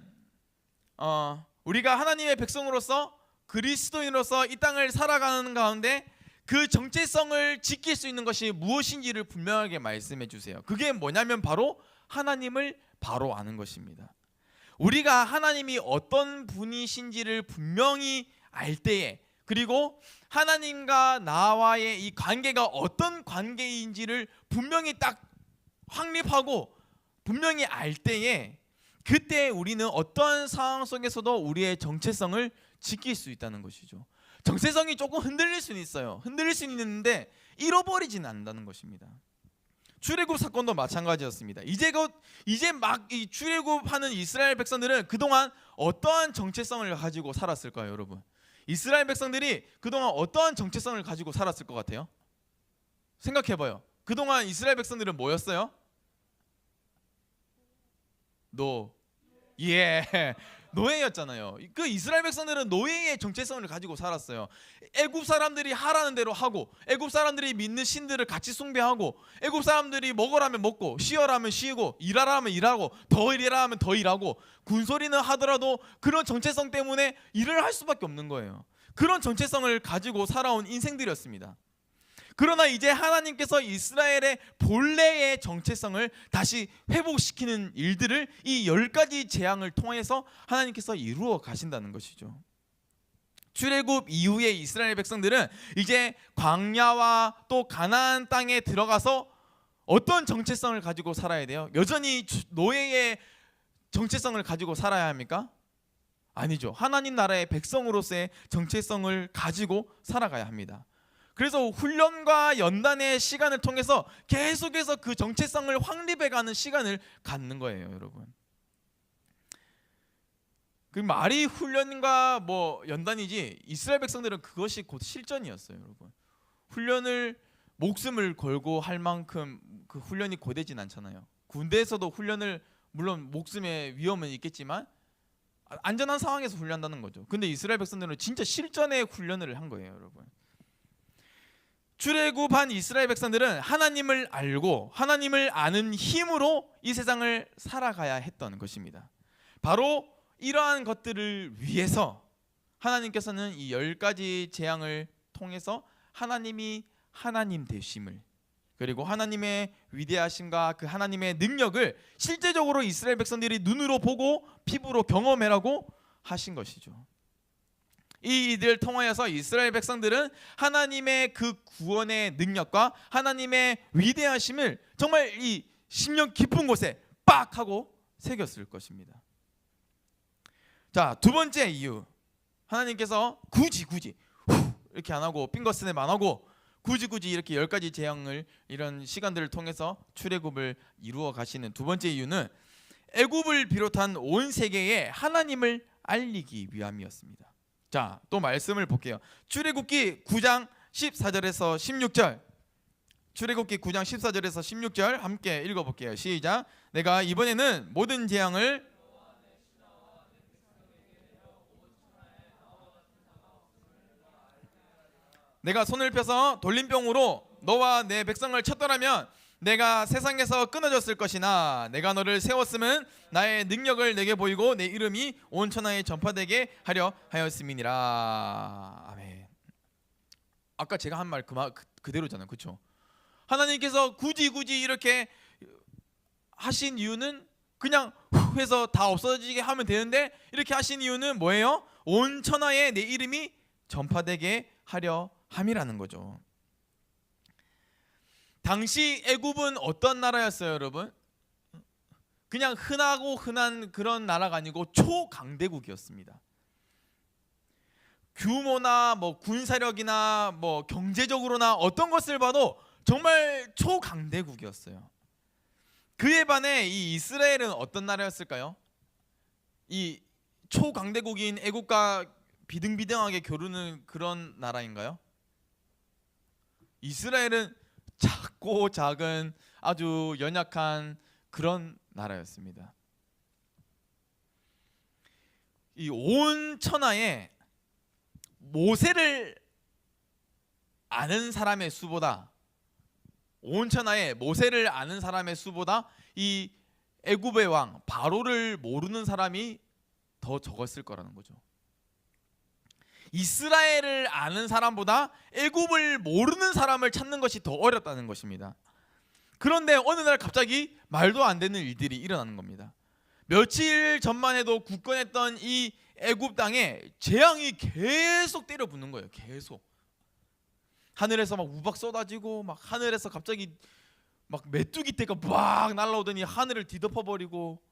우리가 하나님의 백성으로서 그리스도인으로서 이 땅을 살아가는 가운데 그 정체성을 지킬 수 있는 것이 무엇인지를 분명하게 말씀해 주세요. 그게 뭐냐면 바로 하나님을 바로 아는 것입니다. 우리가 하나님이 어떤 분이신지를 분명히 알 때에, 그리고 하나님과 나와의 이 관계가 어떤 관계인지를 분명히 딱 확립하고 분명히 알 때에, 그때 우리는 어떠한 상황 속에서도 우리의 정체성을 지킬 수 있다는 것이죠. 정체성이 조금 흔들릴 수는 있어요. 흔들릴 수는 있는데 잃어버리지는 않는다는 것입니다. 출애굽 사건도 마찬가지였습니다. 이제 막 이 출애굽하는 이스라엘 백성들은 그동안 어떠한 정체성을 가지고 살았을까요, 여러분? 이스라엘 백성들이 그동안 어떠한 정체성을 가지고 살았을 것 같아요? 생각해봐요. 그동안 이스라엘 백성들은 뭐였어요? 노예였잖아요. 그 이스라엘 백성들은 노예의 정체성을 가지고 살았어요. 애굽 사람들이 하라는 대로 하고, 애굽 사람들이 믿는 신들을 같이 숭배하고, 애굽 사람들이 먹으라면 먹고, 쉬어라면 쉬고, 일하라면 일하고, 더 일하면 더 일하고, 군소리는 하더라도 그런 정체성 때문에 일을 할 수밖에 없는 거예요. 그런 정체성을 가지고 살아온 인생들이었습니다. 그러나 이제 하나님께서 이스라엘의 본래의 정체성을 다시 회복시키는 일들을 이 10가지 재앙을 통해서 하나님께서 이루어 가신다는 것이죠. 출애굽 이후에 이스라엘 백성들은 이제 광야와 또 가나안 땅에 들어가서 어떤 정체성을 가지고 살아야 돼요? 여전히 노예의 정체성을 가지고 살아야 합니까? 아니죠. 하나님 나라의 백성으로서의 정체성을 가지고 살아가야 합니다. 그래서 훈련과 연단의 시간을 통해서 계속해서 그 정체성을 확립해가는 시간을 갖는 거예요, 여러분. 그 말이 훈련과 뭐 연단이지, 이스라엘 백성들은 그것이 곧 실전이었어요, 여러분. 훈련을 목숨을 걸고 할 만큼 그 훈련이 고되진 않잖아요. 군대에서도 훈련을, 물론 목숨의 위험은 있겠지만 안전한 상황에서 훈련한다는 거죠. 근데 이스라엘 백성들은 진짜 실전의 훈련을 한 거예요, 여러분. 출애굽한 이스라엘 백성들은 하나님을 알고 하나님을 아는 힘으로 이 세상을 살아가야 했던 것입니다. 바로 이러한 것들을 위해서 하나님께서는 이 10가지 재앙을 통해서 하나님이 하나님 되심을, 그리고 하나님의 위대하심과 그 하나님의 능력을 실제적으로 이스라엘 백성들이 눈으로 보고 피부로 경험해라고 하신 것이죠. 이 일을 통하여서 이스라엘 백성들은 하나님의 그 구원의 능력과 하나님의 위대하심을 정말 이 심령 깊은 곳에 빡 하고 새겼을 것입니다. 자, 두 번째 이유, 하나님께서 굳이 이렇게 안 하고 핑거스냅 안 하고 굳이 이렇게 10가지 재앙을, 이런 시간들을 통해서 출애굽을 이루어 가시는 두 번째 이유는 애굽을 비롯한 온 세계에 하나님을 알리기 위함이었습니다. 자, 또 말씀을 볼게요. 출애굽기 9장 14절에서 16절. 출애굽기 9장 14절에서 16절 함께 읽어볼게요. 시작. 내가 이번에는 모든 재앙을 내가 손을 펴서 돌림병으로 너와 내 백성을 쳤더라면 내가 세상에서 끊어졌을 것이나 내가 너를 세웠음은 나의 능력을 내게 보이고 내 이름이 온 천하에 전파되게 하려 하였음이니라. 아멘. 아까 제가 한 말 그대로잖아요, 그렇죠? 하나님께서 굳이 이렇게 하신 이유는 그냥 후 해서 다 없어지게 하면 되는데 이렇게 하신 이유는 뭐예요? 온 천하에 내 이름이 전파되게 하려 함이라는 거죠. 당시 애굽은 어떤 나라였어요, 여러분? 그냥 흔한 그런 나라가 아니고 초강대국이었습니다. 규모나 뭐 군사력이나 뭐 경제적으로나 어떤 것을 봐도 정말 초강대국이었어요. 그에 반해 이 이스라엘은 어떤 나라였을까요? 이 초강대국인 애국과 비등비등하게 겨루는 그런 나라인가요? 이스라엘은 작고 작은 아주 연약한 그런 나라였습니다. 이 온 천하에 모세를 아는 사람의 수보다 온 천하에 모세를 아는 사람의 수보다 이 애굽의 왕 바로를 모르는 사람이 더 적었을 거라는 거죠. 이스라엘을 아는 사람보다 애굽을 모르는 사람을 찾는 것이 더 어렵다는 것입니다. 그런데 어느 날 갑자기 말도 안 되는 일들이 일어나는 겁니다. 며칠 전만 해도 굳건했던 이 애굽 땅에 재앙이 계속 때려붙는 거예요. 계속 하늘에서 막 우박 쏟아지고 막 하늘에서 갑자기 막 메뚜기 떼가 막 날아오더니 하늘을 뒤덮어 버리고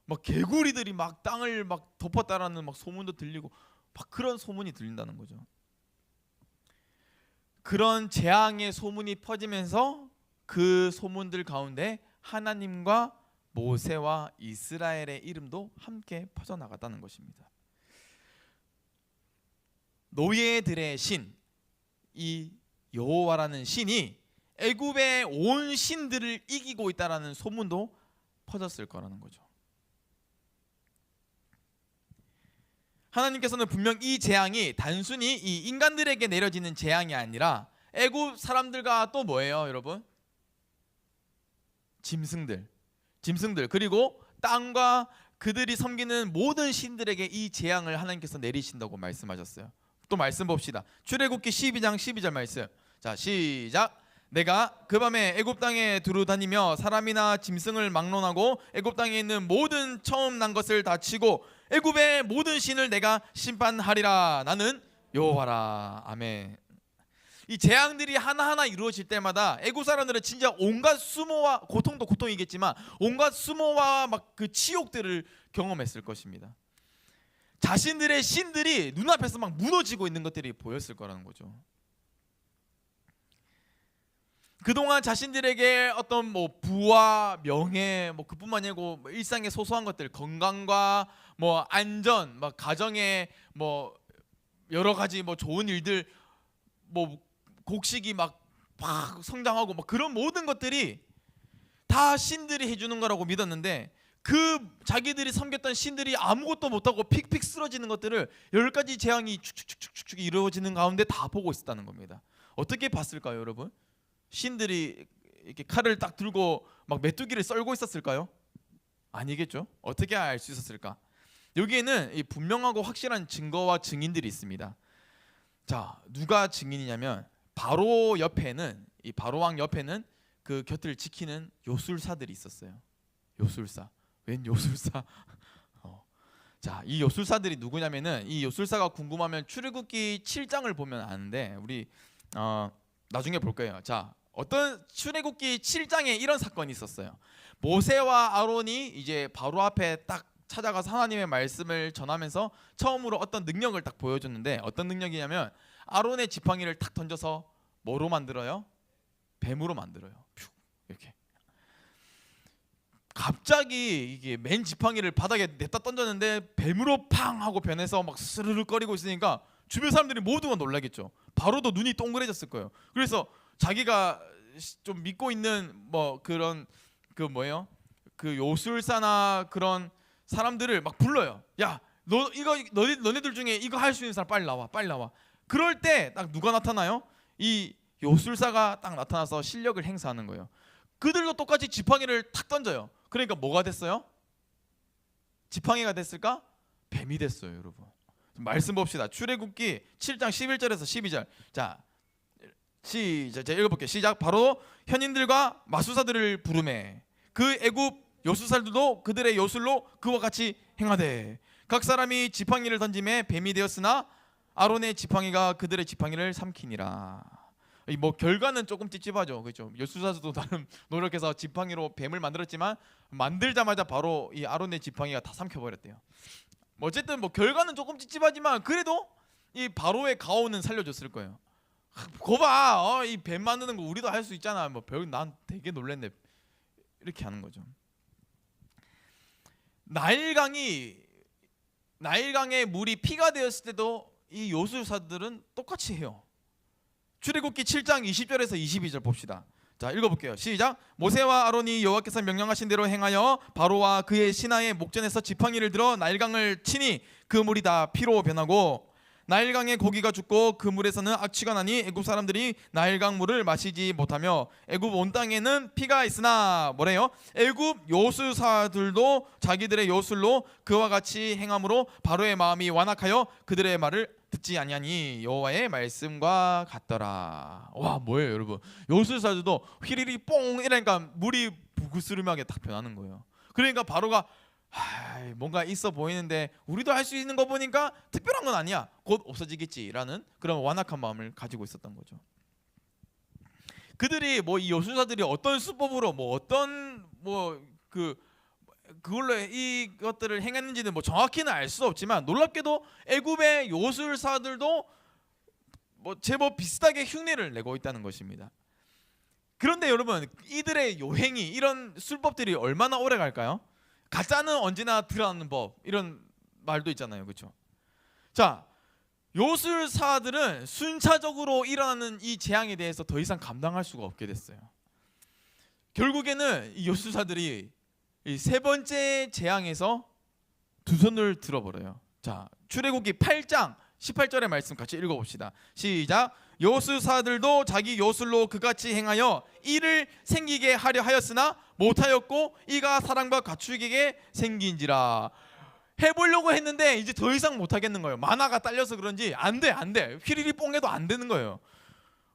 막 개구리들이 막 땅을 막 덮었다라는 막 소문도 들리고 막 그런 소문이 들린다는 거죠. 그런 재앙의 소문이 퍼지면서 그 소문들 가운데 하나님과 모세와 이스라엘의 이름도 함께 퍼져나갔다는 것입니다. 노예들의 신, 이 여호와라는 신이 애굽의 온 신들을 이기고 있다라는 소문도 퍼졌을 거라는 거죠. 하나님께서는 분명 이 재앙이 단순히 이 인간들에게 내려지는 재앙이 아니라 애굽 사람들과 또 뭐예요, 여러분? 짐승들 그리고 땅과 그들이 섬기는 모든 신들에게 이 재앙을 하나님께서 내리신다고 말씀하셨어요. 또 말씀 봅시다. 출애굽기 12장 12절 말씀. 자, 시작. 내가 그 밤에 애굽 땅에 두루 다니며 사람이나 짐승을 막론하고 애굽 땅에 있는 모든 처음 난 것을 다 치고 애굽의 모든 신을 내가 심판하리라. 나는 여호와라. 아멘. 이 재앙들이 하나하나 이루어질 때마다 애굽 사람들은 진짜 온갖 수모와 고통도 고통이겠지만 온갖 수모와 막 그 치욕들을 경험했을 것입니다. 자신들의 신들이 눈앞에서 막 무너지고 있는 것들이 보였을 거라는 거죠. 그동안 자신들에게 어떤 뭐 부와 명예 뭐 그뿐만이 아니고 뭐 일상의 소소한 것들, 건강과 뭐 안전, 뭐 가정의 뭐 여러 가지 뭐 좋은 일들, 뭐 곡식이 막 성장하고 막 그런 모든 것들이 다 신들이 해주는 거라고 믿었는데 그 자기들이 섬겼던 신들이 아무것도 못하고 픽픽 쓰러지는 것들을 10가지 재앙이 축축축축 이루어지는 가운데 다 보고 있었다는 겁니다. 어떻게 봤을까요, 여러분? 신들이 이렇게 칼을 딱 들고 막 메뚜기를 썰고 있었을까요? 아니겠죠. 어떻게 알 수 있었을까? 여기에는 이 분명하고 확실한 증거와 증인들이 있습니다. 자, 누가 증인이냐면 바로 옆에는 이 바로 왕 옆에는 그 곁을 지키는 요술사들이 있었어요. 요술사. 웬 요술사? 자, 이 요술사들이 누구냐면은 이 요술사가 궁금하면 출애굽기 7장을 보면 아는데 우리 나중에 볼 거예요. 자, 어떤 출애굽기 7장에 이런 사건이 있었어요. 모세와 아론이 이제 바로 앞에 딱 찾아가서 하나님의 말씀을 전하면서 처음으로 어떤 능력을 딱 보여줬는데 어떤 능력이냐면 아론의 지팡이를 탁 던져서 뭐로 만들어요? 뱀으로 만들어요. 퓨, 이렇게. 갑자기 이게 맨 지팡이를 바닥에 냈다 던졌는데 뱀으로 팡 하고 변해서 막 스르륵거리고 있으니까 주변 사람들이 모두가 놀라겠죠. 바로도 눈이 동그래졌을 거예요. 그래서 자기가 좀 믿고 있는 뭐 그런 그 뭐예요? 그 요술사나 그런 사람들을 막 불러요. 야, 너 이거 너네들 중에 이거 할 수 있는 사람 빨리 나와. 그럴 때 딱 누가 나타나요? 이 요술사가 딱 나타나서 실력을 행사하는 거예요. 그들도 똑같이 지팡이를 탁 던져요. 그러니까 뭐가 됐어요? 지팡이가 됐을까? 뱀이 됐어요, 여러분. 말씀 봅시다. 출애굽기 7장 11절에서 12절. 자, 시작. 제가 읽어볼게요. 시작. 바로 현인들과 마술사들을 부르매 그 애굽 요술사들도 그들의 요술로 그와 같이 행하되 각 사람이 지팡이를 던짐에 뱀이 되었으나 아론의 지팡이가 그들의 지팡이를 삼키니라. 뭐 결과는 조금 찝찝하죠, 그렇죠? 요술사들도 나름 노력해서 지팡이로 뱀을 만들었지만 만들자마자 바로 이 아론의 지팡이가 다 삼켜버렸대요. 어쨌든 뭐 결과는 조금 찝찝하지만 그래도 이 바로의 가오는 살려줬을 거예요. 거봐, 이 뱀 만드는 거 우리도 할 수 있잖아. 뭐 난 되게 놀랬네. 이렇게 하는 거죠. 나일강에 물이 피가 되었을 때도 이 요술사들은 똑같이 해요. 출애굽기 7장 20절에서 22절 봅시다. 자, 읽어볼게요. 시작. 모세와 아론이 여호와께서 명령하신 대로 행하여 바로와 그의 신하의 목전에서 지팡이를 들어 나일강을 치니 그 물이 다 피로 변하고 나일강의 고기가 죽고 그 물에서는 악취가 나니 애굽 사람들이 나일강 물을 마시지 못하며 애굽 온 땅에는 피가 있으나 뭐래요? 애굽 요술사들도 자기들의 요술로 그와 같이 행함으로 바로의 마음이 완악하여 그들의 말을 듣지 아니하니 여호와의 말씀과 같더라. 와, 뭐예요, 여러분? 요술사들도 휘리리 뽕 이러니까 물이 부그스름하게 딱 변하는 거예요. 그러니까 바로가 뭔가 있어 보이는데 우리도 할 수 있는 거 보니까 특별한 건 아니야. 곧 없어지겠지라는 그런 완악한 마음을 가지고 있었던 거죠. 그들이 뭐 이 요술사들이 어떤 수법으로 뭐 어떤 그걸로 이것들을 행했는지는 뭐 정확히는 알 수 없지만 놀랍게도 애굽의 요술사들도 뭐 제법 비슷하게 흉내를 내고 있다는 것입니다. 그런데 여러분, 이들의 요행이 이런 술법들이 얼마나 오래 갈까요? 가짜는 언제나 드러나는 법, 이런 말도 있잖아요, 그렇죠? 자, 요술사들은 순차적으로 일어나는 이 재앙에 대해서 더 이상 감당할 수가 없게 됐어요. 결국에는 이 요술사들이 이 세 번째 재앙에서 두 손을 들어버려요. 자, 출애굽기 8장 18절의 말씀 같이 읽어봅시다. 시작. 요술사들도 자기 요술로 그같이 행하여 이를 생기게 하려 하였으나 못하였고 이가 사람과 가축에게 생긴지라. 해보려고 했는데 이제 더 이상 못하겠는 거예요. 만화가 딸려서 그런지 안돼 휘리리 뽕해도 안 되는 거예요.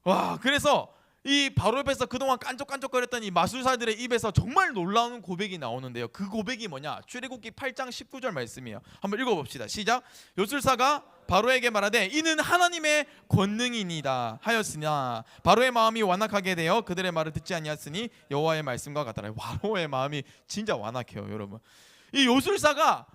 와, 그래서 이 바로 옆에서 그동안 깐족깐족거렸던 이 마술사들의 입에서 정말 놀라운 고백이 나오는데요. 그 고백이 뭐냐? 출애굽기 8장 19절 말씀이에요. 한번 읽어봅시다. 시작. 요술사가 바로에게 말하되 이는 하나님의 권능이니이다 하였으나 바로의 마음이 완악하게 되어 그들의 말을 듣지 아니하였으니 여호와의 말씀과 같더라. 바로의 마음이 진짜 완악해요, 여러분. 이 요술사가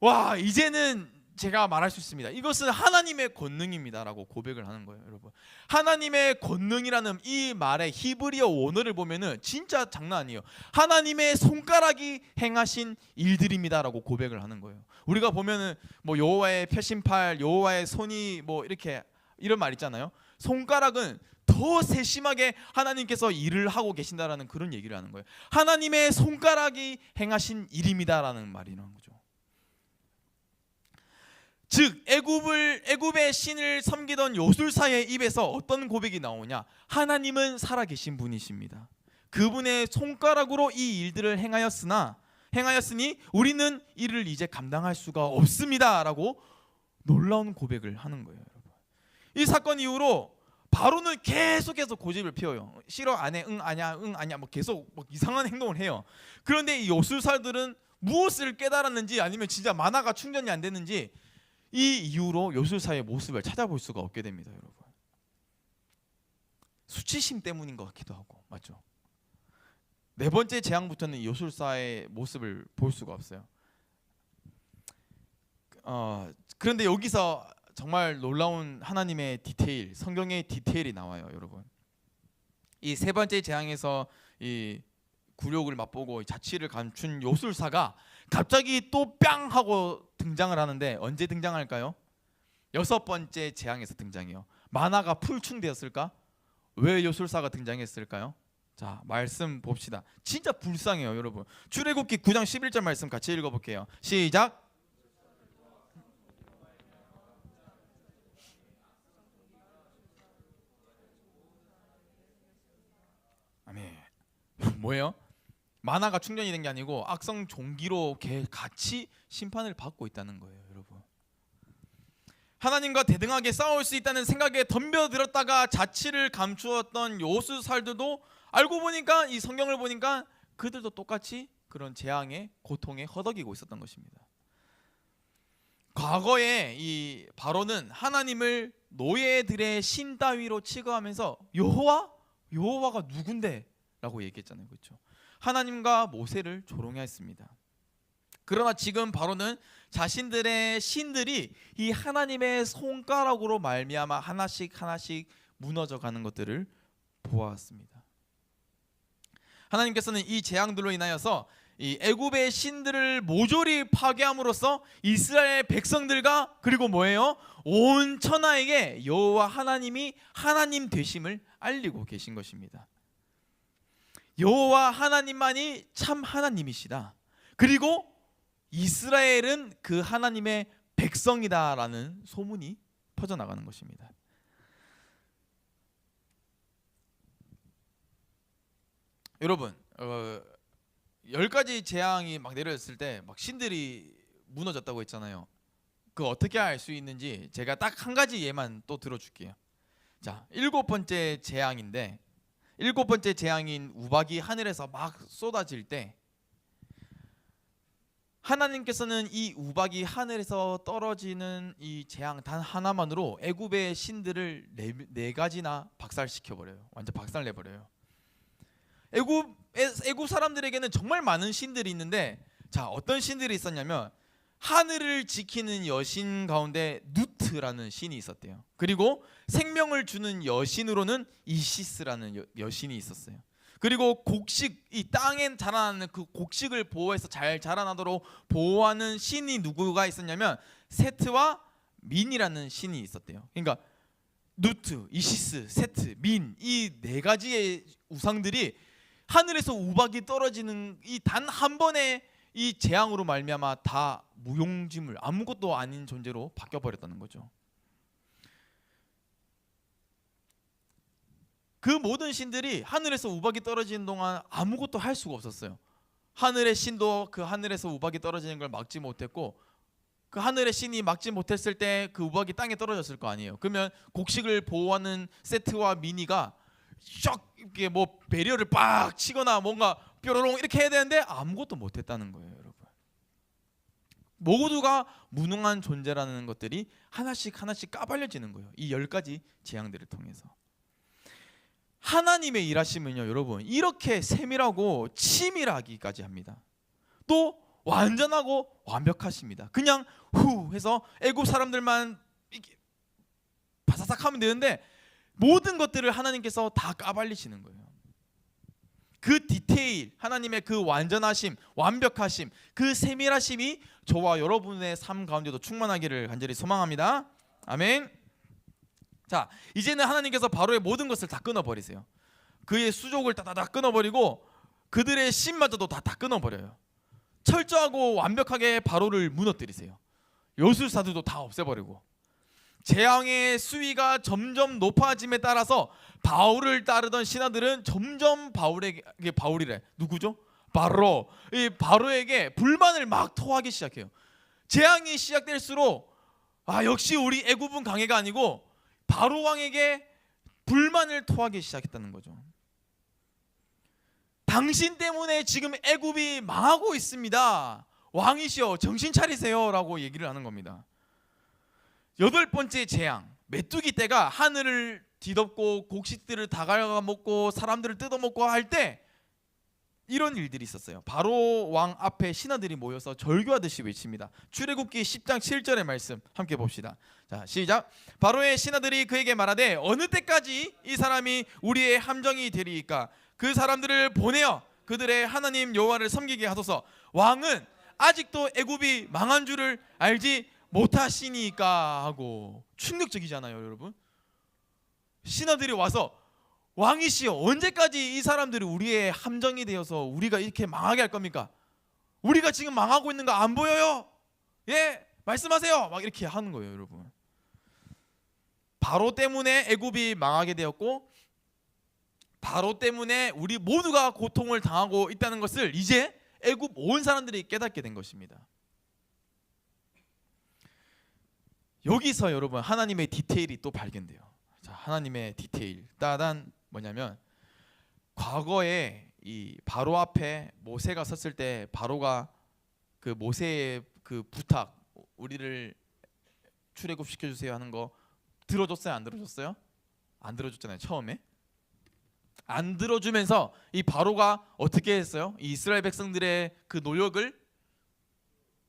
와, 이제는 제가 말할 수 있습니다. 이것은 하나님의 권능입니다라고 고백을 하는 거예요, 여러분. 하나님의 권능이라는 이 말의 히브리어 원어를 보면은 진짜 장난 아니에요. 하나님의 손가락이 행하신 일들입니다라고 고백을 하는 거예요. 우리가 보면은 뭐 여호와의 표심팔, 여호와의 손이 뭐 이렇게 이런 말 있잖아요. 손가락은 더 세심하게 하나님께서 일을 하고 계신다라는 그런 얘기를 하는 거예요. 하나님의 손가락이 행하신 일입니다라는 말이라는 거죠. 즉 애굽의 신을 섬기던 요술사의 입에서 어떤 고백이 나오냐? 하나님은 살아계신 분이십니다. 그분의 손가락으로 이 일들을 행하였으니 우리는 이를 이제 감당할 수가 없습니다라고 놀라운 고백을 하는 거예요, 여러분. 이 사건 이후로 바로는 계속해서 고집을 피워요. 싫어 안 해, 응 아니야, 응 아니야, 뭐 계속 뭐 이상한 행동을 해요. 그런데 이 요술사들은 무엇을 깨달았는지 아니면 진짜 만화가 충전이 안 됐는지 이 이후로 요술사의 모습을 찾아볼 수가 없게 됩니다, 여러분. 수치심 때문인 것 같기도 하고, 맞죠? 네 번째 재앙부터는 요술사의 모습을 볼 수가 없어요. 그런데 여기서 정말 놀라운 하나님의 디테일, 성경의 디테일이 나와요, 여러분. 이 세 번째 재앙에서 이 굴욕을 맛보고 자취를 감춘 요술사가 갑자기 또 뺨 하고 등장을 하는데 언제 등장할까요? 여섯 번째 재앙에서 등장해요. 만화가 풀충되었을까? 왜 요술사가 등장했을까요? 자, 말씀 봅시다. 진짜 불쌍해요, 여러분. 출애굽기 9장 11절 말씀 같이 읽어볼게요. 시작. 뭐예요? 만화가 충전이 된 게 아니고 악성 종기로 같이 심판을 받고 있다는 거예요, 여러분. 하나님과 대등하게 싸울 수 있다는 생각에 덤벼들었다가 자취를 감추었던 요술살들도 알고 보니까 이 성경을 보니까 그들도 똑같이 그런 재앙의 고통에 허덕이고 있었던 것입니다. 과거에 이 바로는 하나님을 노예들의 신 따위로 취급하면서 여호와가 누군데? 라고 얘기했잖아요, 그렇죠? 하나님과 모세를 조롱해 했습니다. 그러나 지금 바로는 자신들의 신들이 이 하나님의 손가락으로 말미암아 하나씩 무너져 가는 것들을 보았습니다. 하나님께서는 이 재앙들로 인하여서 이 애굽의 신들을 모조리 파괴함으로써 이스라엘 백성들과 그리고 뭐예요? 온 천하에게 여호와 하나님이 하나님 되심을 알리고 계신 것입니다. 여호와 하나님만이 참 하나님이시다. 그리고 이스라엘은 그 하나님의 백성이다라는 소문이 퍼져나가는 것입니다. 여러분, 10가지 재앙이 막 내려졌을 때 막 신들이 무너졌다고 했잖아요. 그 어떻게 알 수 있는지 제가 딱 한 가지 예만 또 들어줄게요. 자, 7번째 재앙인데 7번째 재앙인 우박이 하늘에서 막 쏟아질 때 하나님께서는 이 우박이 하늘에서 떨어지는 이 재앙 단 하나만으로 애굽의 신들을 네 가지나 박살시켜 버려요. 완전 박살내 버려요. 애굽 사람들에게는 정말 많은 신들이 있는데, 자, 어떤 신들이 있었냐면 하늘을 지키는 여신 가운데 누트라는 신이 있었대요. 그리고 생명을 주는 여신으로는 이시스라는 여신이 있었어요. 그리고 곡식, 이 땅에 자라나는 그 곡식을 보호해서 잘 자라나도록 보호하는 신이 누구가 있었냐면 세트와 민이라는 신이 있었대요. 그러니까 누트, 이시스, 세트, 민, 이 네 가지의 우상들이 하늘에서 우박이 떨어지는 이 단 한 번의 이 재앙으로 말미암아 다 무용지물, 아무것도 아닌 존재로 바뀌어 버렸다는 거죠. 그 모든 신들이 하늘에서 우박이 떨어지는 동안 아무것도 할 수가 없었어요. 하늘의 신도 그 하늘에서 우박이 떨어지는 걸 막지 못했고, 그 하늘의 신이 막지 못했을 때 그 우박이 땅에 떨어졌을 거 아니에요. 그러면 곡식을 보호하는 세트와 미니가 쫙 이렇게 뭐 배리어를 빡 치거나 뭔가 뾰로롱 이렇게 해야 되는데 아무것도 못했다는 거예요, 여러분. 모두가 무능한 존재라는 것들이 하나씩 까발려지는 거예요. 이 10가지 재앙들을 통해서. 하나님의 일하심은요, 여러분, 이렇게 세밀하고 치밀하기까지 합니다. 또 완전하고 완벽하십니다. 그냥 후 해서 애굽 사람들만 이렇게 바사삭 하면 되는데 모든 것들을 하나님께서 다 까발리시는 거예요. 그 디테일, 하나님의 그 완전하심, 완벽하심, 그 세밀하심이 저와 여러분의 삶 가운데도 충만하기를 간절히 소망합니다. 아멘. 자, 이제는 하나님께서 바로의 모든 것을 다 끊어버리세요. 그의 수족을 다 끊어버리고 그들의 신마저도 다 끊어버려요. 철저하고 완벽하게 바로를 무너뜨리세요. 요술사들도 다 없애버리고, 재앙의 수위가 점점 높아짐에 따라서 바울을 따르던 신하들은 점점 바울이래. 누구죠? 바로. 이 바로에게 불만을 막 토하기 시작해요. 재앙이 시작될수록 역시 우리 애굽은 강해가 아니고 바로 왕에게 불만을 토하기 시작했다는 거죠. 당신 때문에 지금 애굽이 망하고 있습니다. 왕이시여 정신 차리세요 라고 얘기를 하는 겁니다. 8번째 재앙, 메뚜기 떼가 하늘을 뒤덮고 곡식들을 다 갉아먹고 사람들을 뜯어먹고 할 때 이런 일들이 있었어요. 바로 왕 앞에 신하들이 모여서 절규하듯이 외칩니다. 출애굽기 10장 7절의 말씀 함께 봅시다. 자, 시작. 바로의 신하들이 그에게 말하되 어느 때까지 이 사람이 우리의 함정이 되리이까? 그 사람들을 보내어 그들의 하나님 여호와를 섬기게 하소서. 왕은 아직도 애굽이 망한 줄을 알지 못하시니까 하고. 충격적이잖아요, 여러분. 신하들이 와서 왕이시여 언제까지 이 사람들이 우리의 함정이 되어서 우리가 이렇게 망하게 할 겁니까? 우리가 지금 망하고 있는 거 안 보여요? 예, 말씀하세요. 막 이렇게 하는 거예요, 여러분. 바로 때문에 애굽이 망하게 되었고 바로 때문에 우리 모두가 고통을 당하고 있다는 것을 이제 애굽 온 사람들이 깨닫게 된 것입니다. 여기서 여러분 하나님의 디테일이 또 발견돼요. 자, 하나님의 디테일 따단 뭐냐면, 과거에 이 바로 앞에 모세가 섰을 때 바로가 그 모세의 그 부탁, 우리를 출애굽 시켜주세요 하는 거 들어줬어요? 안 들어줬어요? 안 들어줬잖아요. 처음에 안 들어주면서 이 바로가 어떻게 했어요? 이 이스라엘 백성들의 그 노력을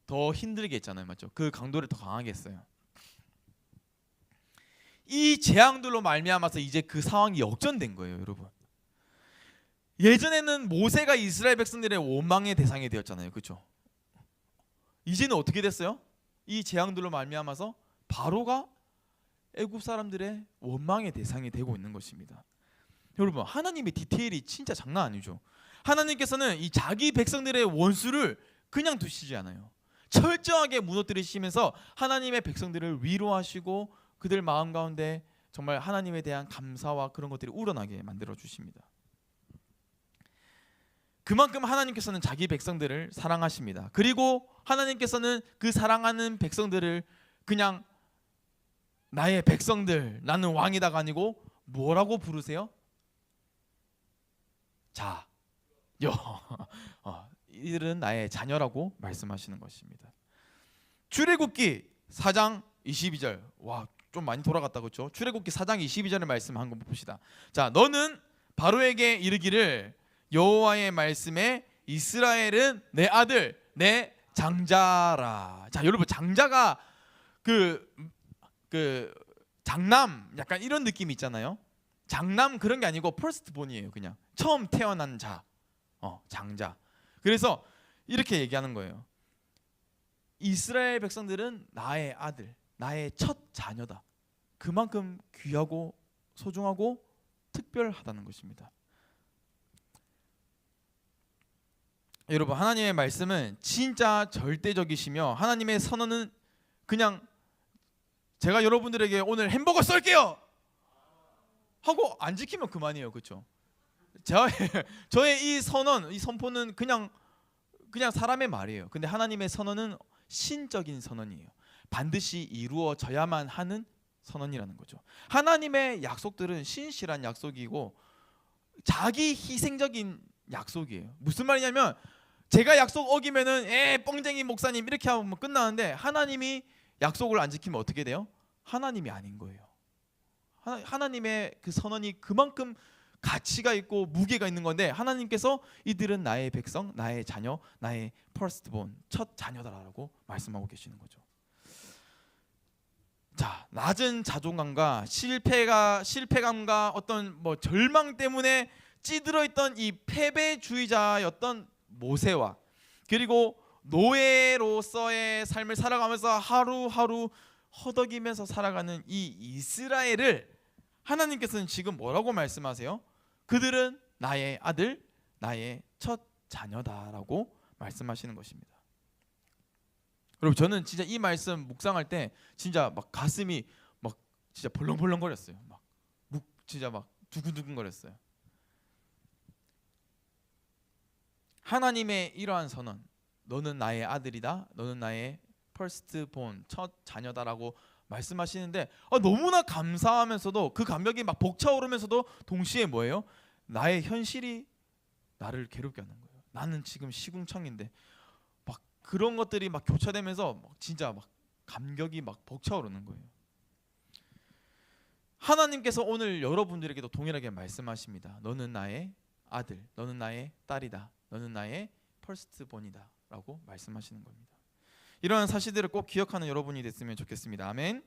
더 힘들게 했잖아요. 맞죠? 그 강도를 더 강하게 했어요. 이 재앙들로 말미암아서 이제 그 상황이 역전된 거예요, 여러분. 예전에는 모세가 이스라엘 백성들의 원망의 대상이 되었잖아요, 그렇죠? 이제는 어떻게 됐어요? 이 재앙들로 말미암아서 바로가 애굽 사람들의 원망의 대상이 되고 있는 것입니다. 여러분, 하나님의 디테일이 진짜 장난 아니죠. 하나님께서는 이 자기 백성들의 원수를 그냥 두시지 않아요. 철저하게 무너뜨리시면서 하나님의 백성들을 위로하시고 그들 마음 가운데 정말 하나님에 대한 감사와 그런 것들이 우러나게 만들어 주십니다. 그만큼 하나님께서는 자기 백성들을 사랑하십니다. 그리고 하나님께서는 그 사랑하는 백성들을 그냥 나의 백성들, 나는 왕이다가 아니고 뭐라고 부르세요? 자, 이들은 나의 자녀라고 말씀하시는 것입니다. 출애굽기 4장 22절. 와, 좀 많이 돌아갔다, 그렇죠? 출애굽기 4장 22절의 말씀 한번 봅시다. 자, 너는 바로에게 이르기를 여호와의 말씀에 이스라엘은 내 아들, 내 장자라. 자, 여러분, 장자가 그 장남 약간 이런 느낌이 있잖아요. 장남 그런 게 아니고 퍼스트본이에요. 그냥 처음 태어난 자, 장자. 그래서 이렇게 얘기하는 거예요. 이스라엘 백성들은 나의 아들, 나의 첫 자녀다. 그만큼 귀하고 소중하고 특별하다는 것입니다. 여러분, 하나님의 말씀은 진짜 절대적이시며 하나님의 선언은 그냥 제가 여러분들에게 오늘 햄버거 쏠게요 하고 안 지키면 그만이에요, 그렇죠? 저의 이 선언, 이 선포는 그냥 사람의 말이에요. 근데 하나님의 선언은 신적인 선언이에요. 반드시 이루어져야만 하는 선언이라는 거죠. 하나님의 약속들은 신실한 약속이고 자기 희생적인 약속이에요. 무슨 말이냐면, 제가 약속 어기면은 뻥쟁이 목사님 이렇게 하면 끝나는데, 하나님이 약속을 안 지키면 어떻게 돼요? 하나님이 아닌 거예요. 하나님의 그 선언이 그만큼 가치가 있고 무게가 있는 건데, 하나님께서 이들은 나의 백성, 나의 자녀, 나의 퍼스트본, 첫 자녀다라고 말씀하고 계시는 거죠. 자, 낮은 자존감과 실패감과 어떤 절망 때문에 찌들어 있던 이 패배주의자였던 모세와, 그리고 노예로서의 삶을 살아가면서 하루하루 허덕이면서 살아가는 이 이스라엘을 하나님께서는 지금 뭐라고 말씀하세요? 그들은 나의 아들, 나의 첫 자녀다라고 말씀하시는 것입니다. 여러분, 저는 진짜 이 말씀 묵상할 때 진짜 막 가슴이 막 진짜 벌렁벌렁거렸어요. 진짜 막 두근두근거렸어요. 하나님의 이러한 선언, 너는 나의 아들이다, 너는 나의 퍼스트본, 첫 자녀다라고 말씀하시는데, 너무나 감사하면서도 그 감격이 막 벅차오르면서도 동시에 뭐예요? 나의 현실이 나를 괴롭게 하는 거예요. 나는 지금 시궁창인데 막 그런 것들이 막 교차되면서 막 진짜 막 감격이 막 벅차오르는 거예요. 하나님께서 오늘 여러분들에게도 동일하게 말씀하십니다. 너는 나의 아들, 너는 나의 딸이다, 너는 나의 퍼스트본이다 라고 말씀하시는 겁니다. 이러한 사실들을 꼭 기억하는 여러분이 됐으면 좋겠습니다. 아멘.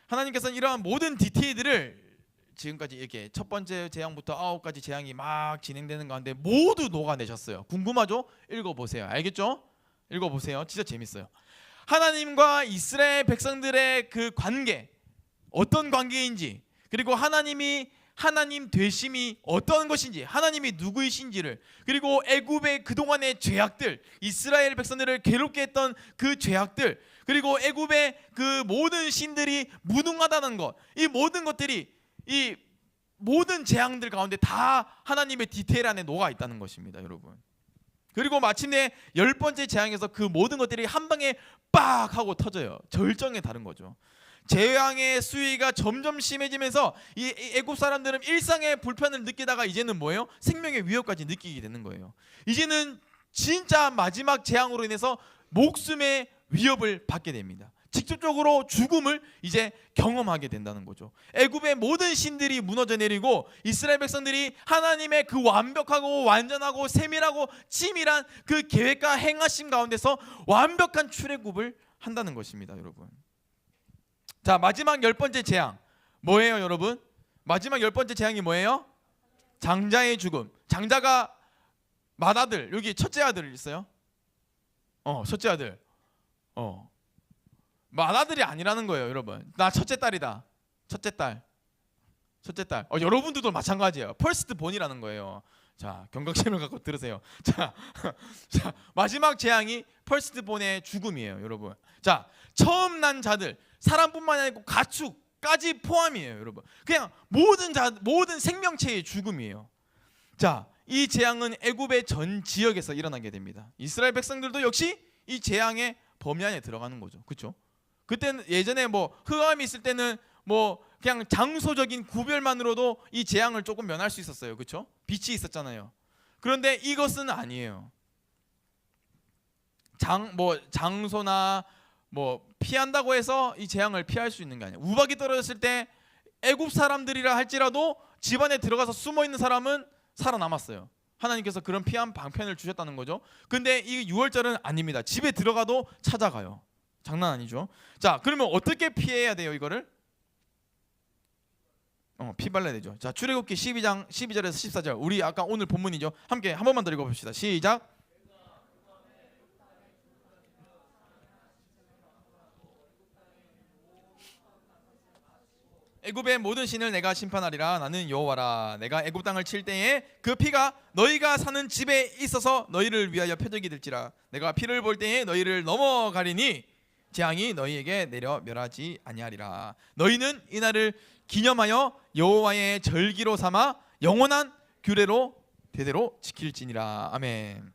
하나님께서는 이러한 모든 디테일들을 지금까지 이렇게 첫 번째 재앙부터 9가지 재앙이 막 진행되는 가운데 모두 녹아내셨어요. 궁금하죠? 읽어보세요. 알겠죠? 읽어보세요. 진짜 재밌어요. 하나님과 이스라엘 백성들의 그 관계, 어떤 관계인지, 그리고 하나님 되심이 어떤 것인지, 하나님이 누구이신지를, 그리고 애굽의 그동안의 죄악들, 이스라엘 백성들을 괴롭게 했던 그 죄악들, 그리고 애굽의 그 모든 신들이 무능하다는 것, 이 모든 것들이 이 모든 재앙들 가운데 다 하나님의 디테일 안에 녹아 있다는 것입니다, 여러분. 그리고 마침내 10번째 재앙에서 그 모든 것들이 한 방에 빡 하고 터져요. 절정에 다른 거죠. 재앙의 수위가 점점 심해지면서 이 애굽 사람들은 일상의 불편을 느끼다가 이제는 뭐예요? 생명의 위협까지 느끼게 되는 거예요. 이제는 진짜 마지막 재앙으로 인해서 목숨의 위협을 받게 됩니다. 직접적으로 죽음을 이제 경험하게 된다는 거죠. 애굽의 모든 신들이 무너져 내리고 이스라엘 백성들이 하나님의 그 완벽하고 완전하고 세밀하고 치밀한 그 계획과 행하심 가운데서 완벽한 출애굽을 한다는 것입니다, 여러분. 자, 마지막 10번째 재앙 뭐예요, 여러분? 마지막 10번째 재앙이 뭐예요? 장자의 죽음. 장자가 맏아들, 여기 첫째 아들 있어요? 첫째 아들. 맏아들이 아니라는 거예요, 여러분. 나 첫째 딸이다. 첫째 딸. 여러분들도 마찬가지예요. 퍼스트 본이라는 거예요. 자, 경각심을 갖고 들으세요. 자, 마지막 재앙이 퍼스트 본의 죽음이에요, 여러분. 자, 처음 난 자들, 사람뿐만 아니고 가축까지 포함이에요, 여러분. 그냥 모든 생명체의 죽음이에요. 자, 이 재앙은 애굽의 전 지역에서 일어나게 됩니다. 이스라엘 백성들도 역시 이 재앙의 범위 안에 들어가는 거죠, 그렇죠? 그때는 예전에 뭐 흑암이 있을 때는 뭐 그냥 장소적인 구별만으로도 이 재앙을 조금 면할 수 있었어요, 그렇죠? 빛이 있었잖아요. 그런데 이것은 아니에요. 장소나 뭐 피한다고 해서 이 재앙을 피할 수 있는 게 아니에요. 우박이 떨어졌을 때 애굽 사람들이라 할지라도 집안에 들어가서 숨어 있는 사람은 살아남았어요. 하나님께서 그런 피한 방편을 주셨다는 거죠. 근데 이 유월절은 아닙니다. 집에 들어가도 찾아가요. 장난 아니죠. 자, 그러면 어떻게 피해야 돼요, 이거를? 피 발라야 되죠. 자, 출애굽기 12장 12절에서 14절. 우리 아까 오늘 본문이죠. 함께 한 번만 더 읽어봅시다. 시작. 애굽의 모든 신을 내가 심판하리라. 나는 여호와라. 내가 애굽 땅을 칠 때에 그 피가 너희가 사는 집에 있어서 너희를 위하여 표적이 될지라. 내가 피를 볼 때에 너희를 넘어가리니 재앙이 너희에게 내려 멸하지 아니하리라. 너희는 이날을 기념하여 여호와의 절기로 삼아 영원한 규례로 대대로 지킬지니라. 아멘.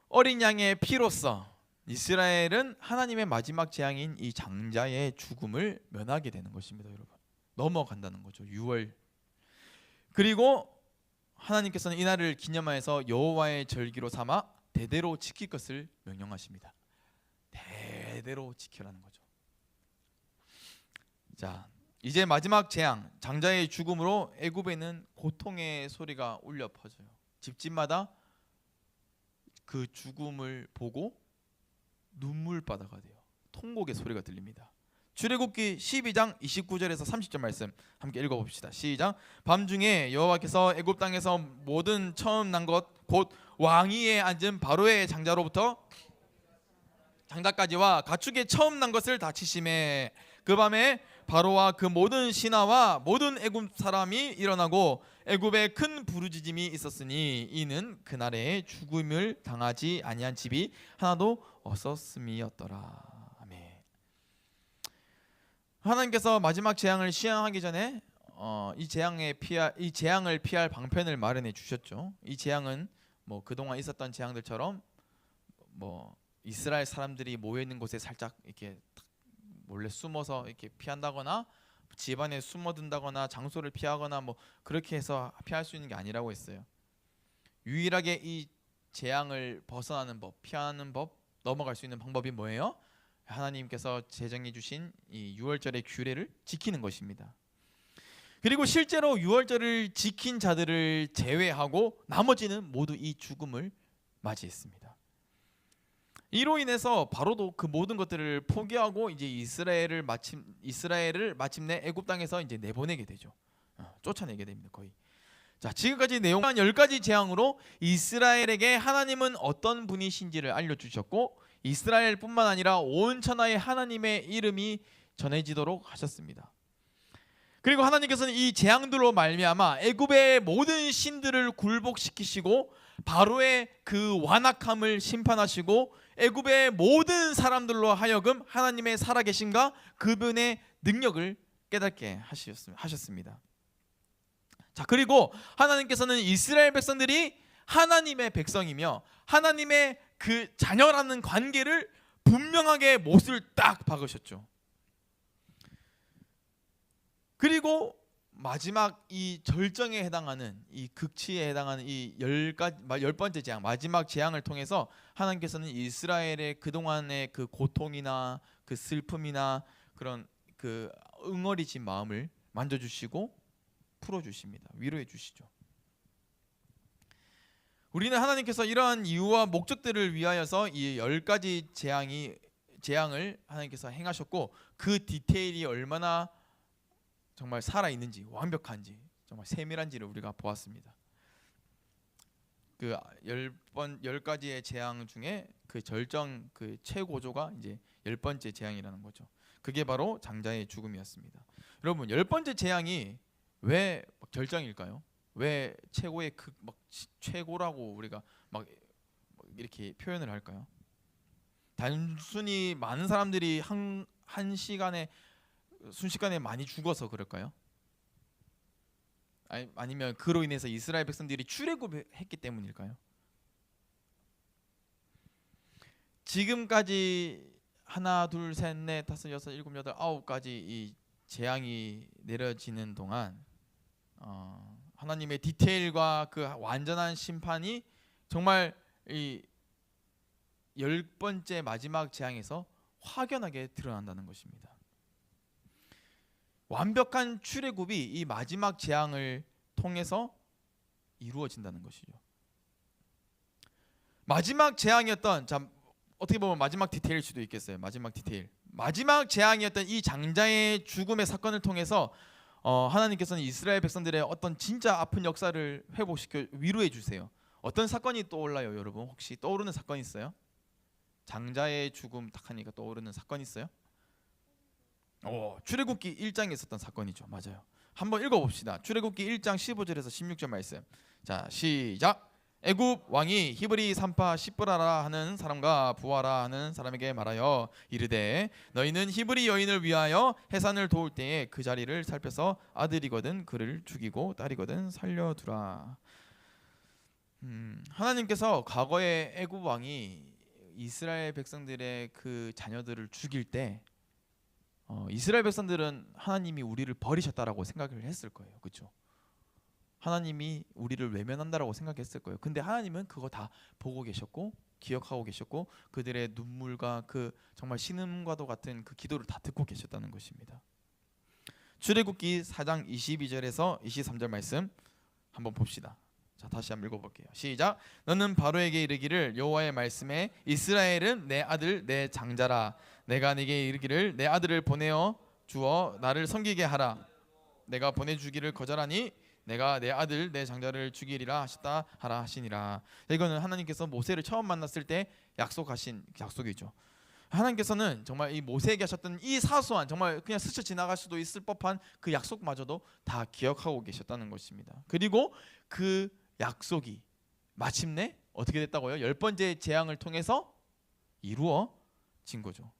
어린 양의 피로써 이스라엘은 하나님의 마지막 재앙인 이 장자의 죽음을 면하게 되는 것입니다, 여러분. 넘어간다는 거죠. 6월. 그리고 하나님께서는 이날을 기념하여서 여호와의 절기로 삼아 대대로 지킬 것을 명령하십니다. 대대로 지켜라는 거죠. 자, 이제 마지막 재앙, 장자의 죽음으로 애굽에는 고통의 소리가 울려 퍼져요. 집집마다 그 죽음을 보고 눈물바다가 돼요. 통곡의 소리가 들립니다. 출애굽기 12장 29절에서 30절 말씀 함께 읽어봅시다. 시작. 밤중에 여호와께서 애굽 땅에서 모든 처음 난 것 곧 왕위에 앉은 바로의 장자로부터 장자까지와 가축의 처음 난 것을 다 치심에 그 밤에 바로와 그 모든 신하와 모든 애굽 사람이 일어나고 애굽에 큰 부르짖음이 있었으니 이는 그날에 죽음을 당하지 아니한 집이 하나도 없었음이었더라. 아멘. 하나님께서 마지막 재앙을 시행하기 전에 이 재앙을 피할 방편을 마련해 주셨죠. 이 재앙은 뭐 그동안 있었던 재앙들처럼 뭐 이스라엘 사람들이 모여 있는 곳에 살짝 이렇게 몰래 숨어서 이렇게 피한다거나 집안에 숨어든다거나 장소를 피하거나 뭐 그렇게 해서 피할 수 있는 게 아니라고 했어요. 유일하게 이 재앙을 벗어나는 법, 피하는 법, 넘어갈 수 있는 방법이 뭐예요? 하나님께서 제정해 주신 이 유월절의 규례를 지키는 것입니다. 그리고 실제로 유월절을 지킨 자들을 제외하고 나머지는 모두 이 죽음을 맞이했습니다. 이로 인해서 바로도 그 모든 것들을 포기하고 이제 이스라엘을 마침내 애굽 땅에서 이제 내보내게 되죠. 쫓아내게 됩니다, 거의. 자, 지금까지 내용한 10가지 재앙으로 이스라엘에게 하나님은 어떤 분이신지를 알려주셨고 이스라엘뿐만 아니라 온 천하에 하나님의 이름이 전해지도록 하셨습니다. 그리고 하나님께서는 이 재앙들로 말미암아 애굽의 모든 신들을 굴복시키시고 바로의 그 완악함을 심판하시고 애굽의 모든 사람들로 하여금 하나님의 살아계심과 그분의 능력을 깨닫게 하셨습니다. 자, 그리고 하나님께서는 이스라엘 백성들이 하나님의 백성이며 하나님의 그 자녀라는 관계를 분명하게 못을 딱 박으셨죠. 그리고 마지막 이 절정에 해당하는 이 극치에 해당하는 이 열 번째 재앙, 마지막 재앙을 통해서 하나님께서는 이스라엘의 그동안의 그 고통이나 그 슬픔이나 그런 그 응어리진 마음을 만져주시고 풀어주십니다. 위로해 주시죠. 우리는 하나님께서 이러한 이유와 목적들을 위하여서 이 10가지 재앙을 하나님께서 행하셨고 그 디테일이 얼마나 정말 살아있는지 완벽한지 정말 세밀한지를 우리가 보았습니다. 그 10가지의 재앙 중에 그 절정 그 최고조가 이제 10번째 재앙이라는 거죠. 그게 바로 장자의 죽음이었습니다. 여러분 10번째 재앙이 왜 절정일까요? 왜 최고의 막 최고라고 우리가 막 이렇게 표현을 할까요? 단순히 많은 사람들이 한 시간에 순식간에 많이 죽어서 그럴까요? 아니면 그로 인해서 이스라엘 백성들이 출애굽했기 때문일까요? 지금까지 하나, 둘, 셋, 넷, 다섯, 여섯, 일곱, 여덟, 9가지 이 재앙이 내려지는 동안 하나님의 디테일과 그 완전한 심판이 정말 이 10번째 마지막 재앙에서 확연하게 드러난다는 것입니다. 완벽한 출애굽이 이 마지막 재앙을 통해서 이루어진다는 것이죠. 마지막 재앙이었던, 자, 어떻게 보면 마지막 디테일일 수도 있겠어요. 마지막 디테일. 마지막 재앙이었던 이 장자의 죽음의 사건을 통해서 하나님께서는 이스라엘 백성들의 어떤 진짜 아픈 역사를 회복시켜 위로해 주세요. 어떤 사건이 떠올라요, 여러분? 혹시 떠오르는 사건 있어요? 장자의 죽음 딱 하니까 떠오르는 사건 있어요? 출애굽기 1장에 있었던 사건이죠. 맞아요. 한번 읽어봅시다. 출애굽기 1장 15절에서 16절 말씀. 자, 시작. 애굽 왕이 히브리 산파 시브라라 하는 사람과 부하라 하는 사람에게 말하여 이르되 너희는 히브리 여인을 위하여 해산을 도울 때에 그 자리를 살펴서 아들이거든 그를 죽이고 딸이거든 살려두라. 하나님께서 과거에 애굽 왕이 이스라엘 백성들의 그 자녀들을 죽일 때 이스라엘 백성들은 하나님이 우리를 버리셨다라고 생각을 했을 거예요. 그렇죠? 하나님이 우리를 외면한다라고 생각했을 거예요. 근데 하나님은 그거 다 보고 계셨고 기억하고 계셨고 그들의 눈물과 그 정말 신음과도 같은 그 기도를 다 듣고 계셨다는 것입니다. 출애굽기 4장 22절에서 23절 말씀 한번 봅시다. 자, 다시 한번 읽어볼게요. 시작. 너는 바로에게 이르기를 여호와의 말씀에 이스라엘은 내 아들 내 장자라. 내가 네게 이르기를 내 아들을 보내어 주어 나를 섬기게 하라. 내가 보내주기를 거절하니 내가 내 아들 내 장자를 죽이리라 하셨다 하라 하시니라. 이거는 하나님께서 모세를 처음 만났을 때 약속하신 약속이죠. 하나님께서는 정말 이 모세에게 하셨던 이 사소한 정말 그냥 스쳐 지나갈 수도 있을 법한 그 약속마저도 다 기억하고 계셨다는 것입니다. 그리고 그 약속이 마침내 어떻게 됐다고요? 10번째 재앙을 통해서 이루어진 거죠.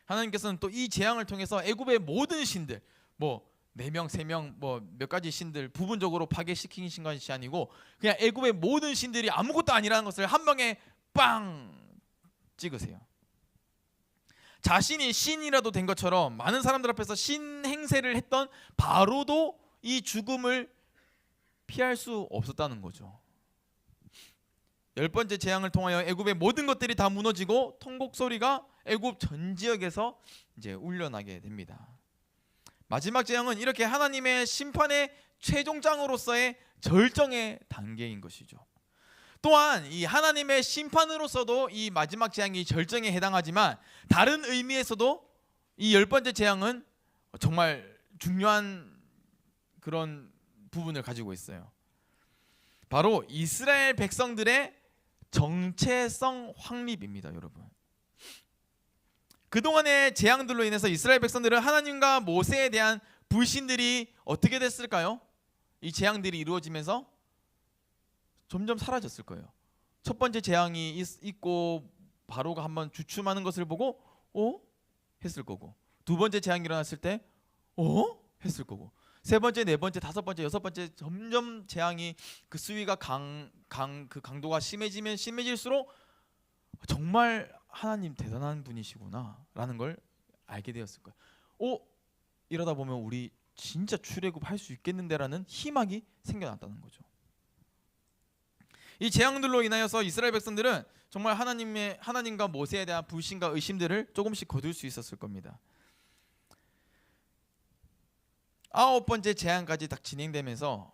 하나님께서는 또 이 재앙을 통해서 애굽의 모든 신들 4명, 3명 몇 가지 신들 부분적으로 파괴시키신 것이 아니고 그냥 애굽의 모든 신들이 아무것도 아니라는 것을 한 방에 빵 찍으세요. 자신이 신이라도 된 것처럼 많은 사람들 앞에서 신 행세를 했던 바로도 이 죽음을 피할 수 없었다는 거죠. 10번째 재앙을 통하여 애굽의 모든 것들이 다 무너지고 통곡 소리가 애굽 전 지역에서 이제 울려나게 됩니다. 마지막 재앙은 이렇게 하나님의 심판의 최종장으로서의 절정의 단계인 것이죠. 또한 이 하나님의 심판으로서도 이 마지막 재앙이 절정에 해당하지만 다른 의미에서도 이 10번째 재앙은 정말 중요한 그런 부분을 가지고 있어요. 바로 이스라엘 백성들의 정체성 확립입니다, 여러분. 그동안의 재앙들로 인해서 이스라엘 백성들은 하나님과 모세에 대한 불신들이 어떻게 됐을까요? 이 재앙들이 이루어지면서 점점 사라졌을 거예요. 첫 번째 재앙이 있고 바로가 한번 주춤하는 것을 보고 했을 거고 두 번째 재앙이 일어났을 때 했을 거고 세 번째, 네 번째, 다섯 번째, 여섯 번째 점점 재앙이 그 수위가 그 강도가 심해지면 심해질수록 정말 하나님 대단한 분이시구나라는 걸 알게 되었을 거예요. 이러다 보면 우리 진짜 출애굽할 수 있겠는데라는 희망이 생겨났다는 거죠. 이 재앙들로 인하여서 이스라엘 백성들은 정말 하나님과 모세에 대한 불신과 의심들을 조금씩 거둘 수 있었을 겁니다. 9번째 재앙까지 딱 진행되면서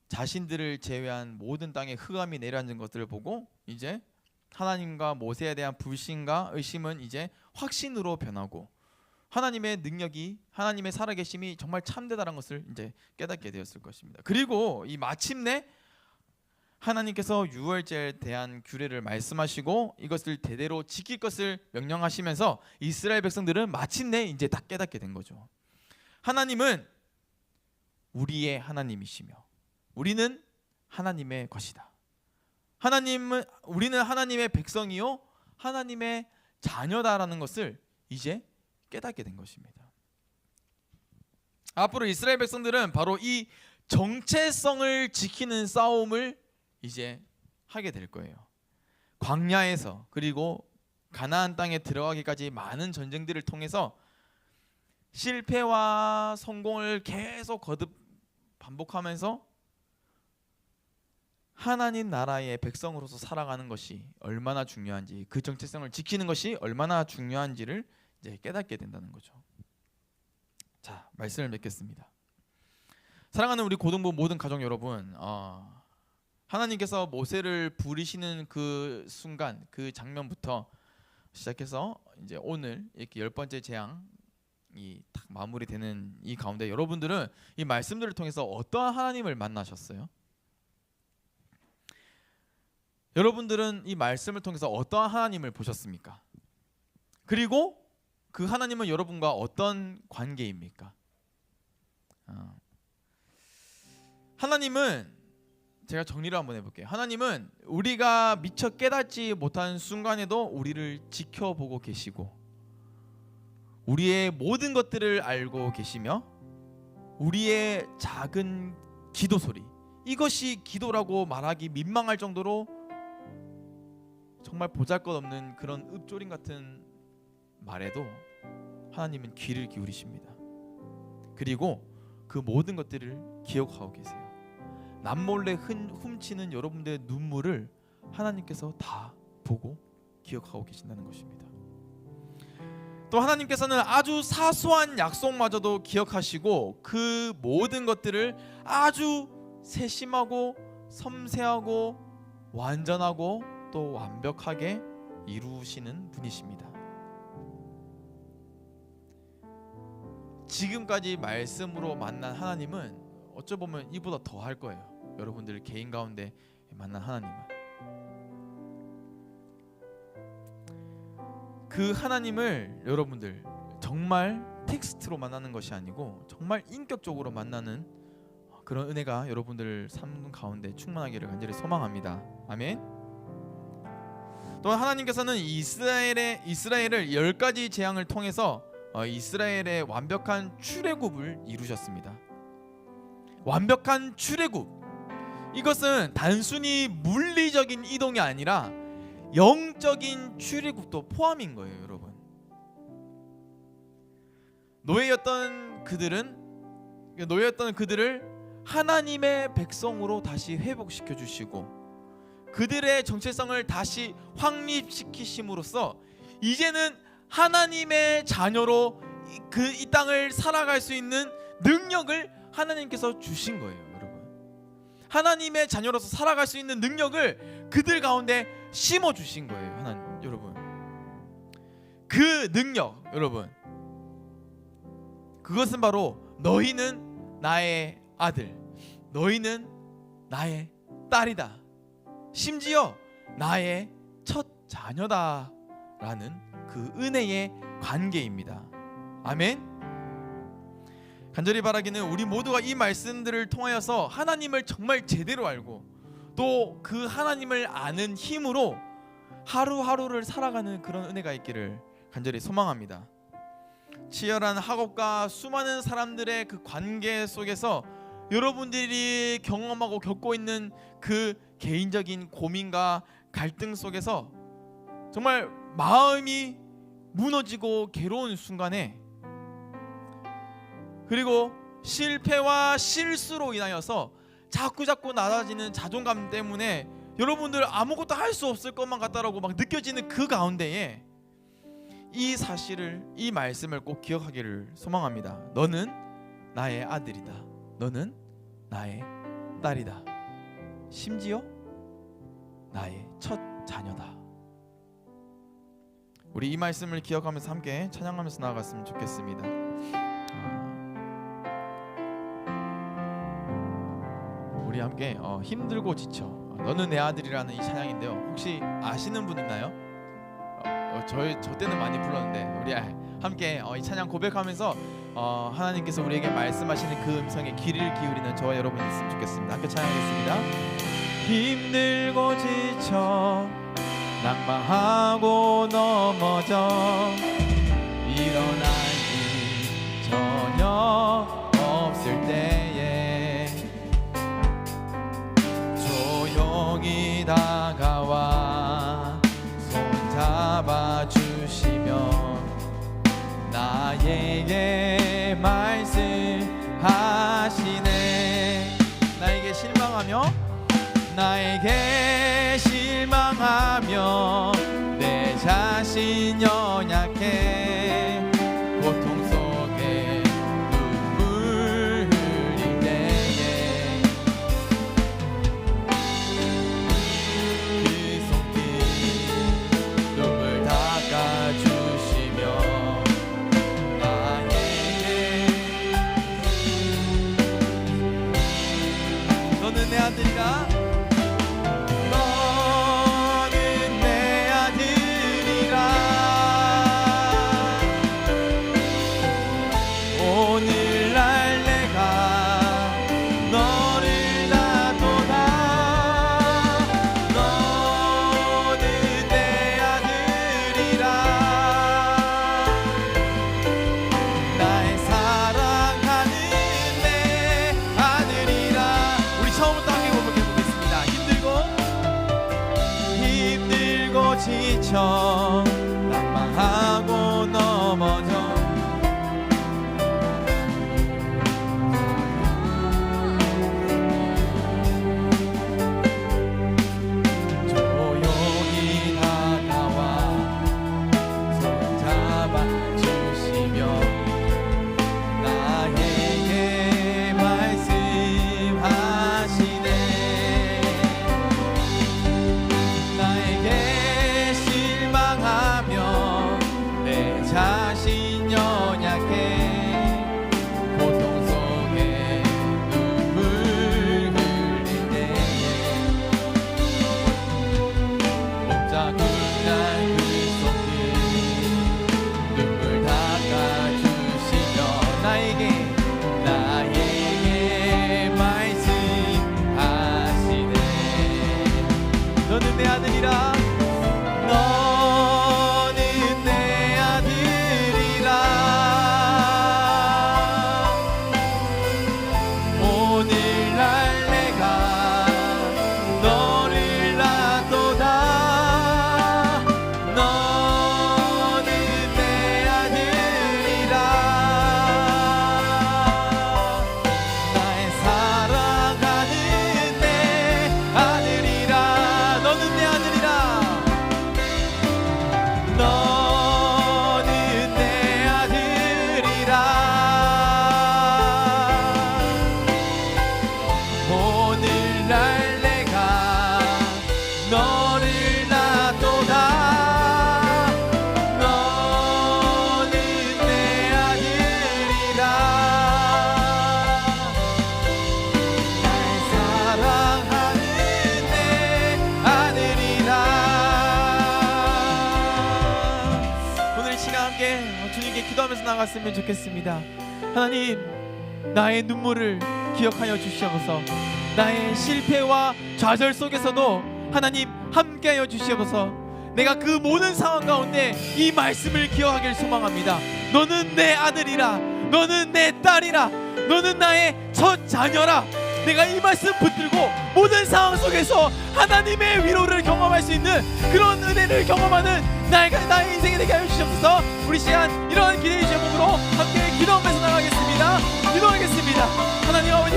자신들을 제외한 모든 땅에 흑암이 내려앉은 것들을 보고 이제 하나님과 모세에 대한 불신과 의심은 이제 확신으로 변하고 하나님의 능력이, 하나님의 살아계심이 정말 참되다는 것을 이제 깨닫게 되었을 것입니다. 그리고 이 마침내 하나님께서 유월절에 대한 규례를 말씀하시고 이것을 대대로 지킬 것을 명령하시면서 이스라엘 백성들은 마침내 이제 딱 깨닫게 된 거죠. 하나님은 우리의 하나님이시며 우리는 하나님의 것이다. 우리는 하나님의 백성이요 하나님의 자녀다라는 것을 이제 깨닫게 된 것입니다. 앞으로 이스라엘 백성들은 바로 이 정체성을 지키는 싸움을 이제 하게 될 거예요. 광야에서 그리고 가나안 땅에 들어가기까지 많은 전쟁들을 통해서 실패와 성공을 계속 거듭 반복하면서 하나님 나라의 백성으로서 살아가는 것이 얼마나 중요한지, 그 정체성을 지키는 것이 얼마나 중요한지를 이제 깨닫게 된다는 거죠. 자, 말씀을 맺겠습니다. 사랑하는 우리 고등부 모든 가족 여러분, 하나님께서 모세를 부르시는 그 순간, 그 장면부터 시작해서 이제 오늘 이렇게 10번째 재앙이 딱 마무리되는 이 가운데 여러분들은 이 말씀들을 통해서 어떠한 하나님을 만나셨어요? 여러분들은 이 말씀을 통해서 어떠한 하나님을 보셨습니까? 그리고 그 하나님은 여러분과 어떤 관계입니까? 하나님은, 제가 정리를 한번 해볼게요. 하나님은 우리가 미처 깨닫지 못한 순간에도 우리를 지켜보고 계시고 우리의 모든 것들을 알고 계시며 우리의 작은 기도 소리, 이것이 기도라고 말하기 민망할 정도로 정말 보잘것없는 그런 읊조림 같은 말에도 하나님은 귀를 기울이십니다. 그리고 그 모든 것들을 기억하고 계세요. 남몰래 훔치는 여러분들의 눈물을 하나님께서 다 보고 기억하고 계신다는 것입니다. 또 하나님께서는 아주 사소한 약속마저도 기억하시고 그 모든 것들을 아주 세심하고 섬세하고 완전하고 또 완벽하게 이루시는 분이십니다. 지금까지 말씀으로 만난 하나님은 어쩌 보면 이보다 더 할 거예요. 여러분들 개인 가운데 만난 하나님은 그 하나님을 여러분들 정말 텍스트로 만나는 것이 아니고 정말 인격적으로 만나는 그런 은혜가 여러분들 삶 가운데 충만하기를 간절히 소망합니다. 아멘. 또 하나님께서는 이스라엘을 10가지 재앙을 통해서 이스라엘의 완벽한 출애굽을 이루셨습니다. 완벽한 출애굽, 이것은 단순히 물리적인 이동이 아니라 영적인 출애굽도 포함인 거예요. 여러분, 노예였던 그들을 하나님의 백성으로 다시 회복시켜 주시고 그들의 정체성을 다시 확립시키심으로써 이제는 하나님의 자녀로 이 땅을 살아갈 수 있는 능력을 하나님께서 주신 거예요. 여러분, 하나님의 자녀로서 살아갈 수 있는 능력을 그들 가운데 심어 주신 거예요. 하나님, 여러분, 그 능력, 여러분, 그것은 바로 너희는 나의 아들, 너희는 나의 딸이다, 심지어 나의 첫 자녀다라는 그 은혜의 관계입니다. 아멘. 간절히 바라기는 우리 모두가 이 말씀들을 통하여서 하나님을 정말 제대로 알고 또 그 하나님을 아는 힘으로 하루하루를 살아가는 그런 은혜가 있기를 간절히 소망합니다. 치열한 학업과 수많은 사람들의 그 관계 속에서 여러분들이 경험하고 겪고 있는 그 개인적인 고민과 갈등 속에서 정말 마음이 무너지고 괴로운 순간에, 그리고 실패와 실수로 인하여서 자꾸 낮아지는 자존감 때문에 여러분들 아무것도 할 수 없을 것만 같다라고 막 느껴지는 그 가운데에 이 사실을, 이 말씀을 꼭 기억하기를 소망합니다. 너는 나의 아들이다. 너는 나의 딸이다. 심지어 나의 첫 자녀다. 우리 이 말씀을 기억하면서 함께 찬양하면서 나아갔으면 좋겠습니다. 우리 함께 힘들고 지쳐, 너는 내 아들이라는 이 찬양인데요. 혹시 아시는 분 있나요? 저 때는 많이 불렀는데 우리 함께 이 찬양 고백하면서 하나님께서 우리에게 말씀하시는 그 음성에 귀를 기울이는 저와 여러분이 있으면 좋겠습니다. 함께 찬양하겠습니다. 힘들고 지쳐 낙망하고 넘어져 일어나기 전혀 없을 때에 조용히 다가와 손잡아주시며 나에게 말씀하시네. 나에게 실망하며 내 자신 연약해 고통 속에 눈물 흘릴 때에 그 손길 눈물 닦아주시며 나에게 너는 내 아들이라. 지쳐 낙망하고 넘어져 조용히 다가와 손잡아주시며 나에게 말씀하시네. 나에게 내 자신 연약해 고통 속에 눈물 흘릴 때에 목자국난 그 손길 눈물 닦아주시며 나에게 말씀하시네. 너는 내 아들이라. 기도하면서 나갔으면 좋겠습니다. 하나님, 나의 눈물을 기억하여 주시옵소서. 나의 실패와 좌절 속에서도 하나님 함께하여 주시옵소서. 내가 그 모든 상황 가운데 이 말씀을 기억하길 소망합니다. 너는 내 아들이라, 너는 내 딸이라, 너는 나의 첫 자녀라. 내가 이 말씀 붙들고 모든 상황 속에서 하나님의 위로를 경험할 수 있는 그런 은혜를 경험하는 나의 인생이 되게 하여 주시옵소서. 우리 시간 이러한 기대의 제목으로 함께 기도하면서 나가겠습니다. 기도하겠습니다. 하나님 아버지,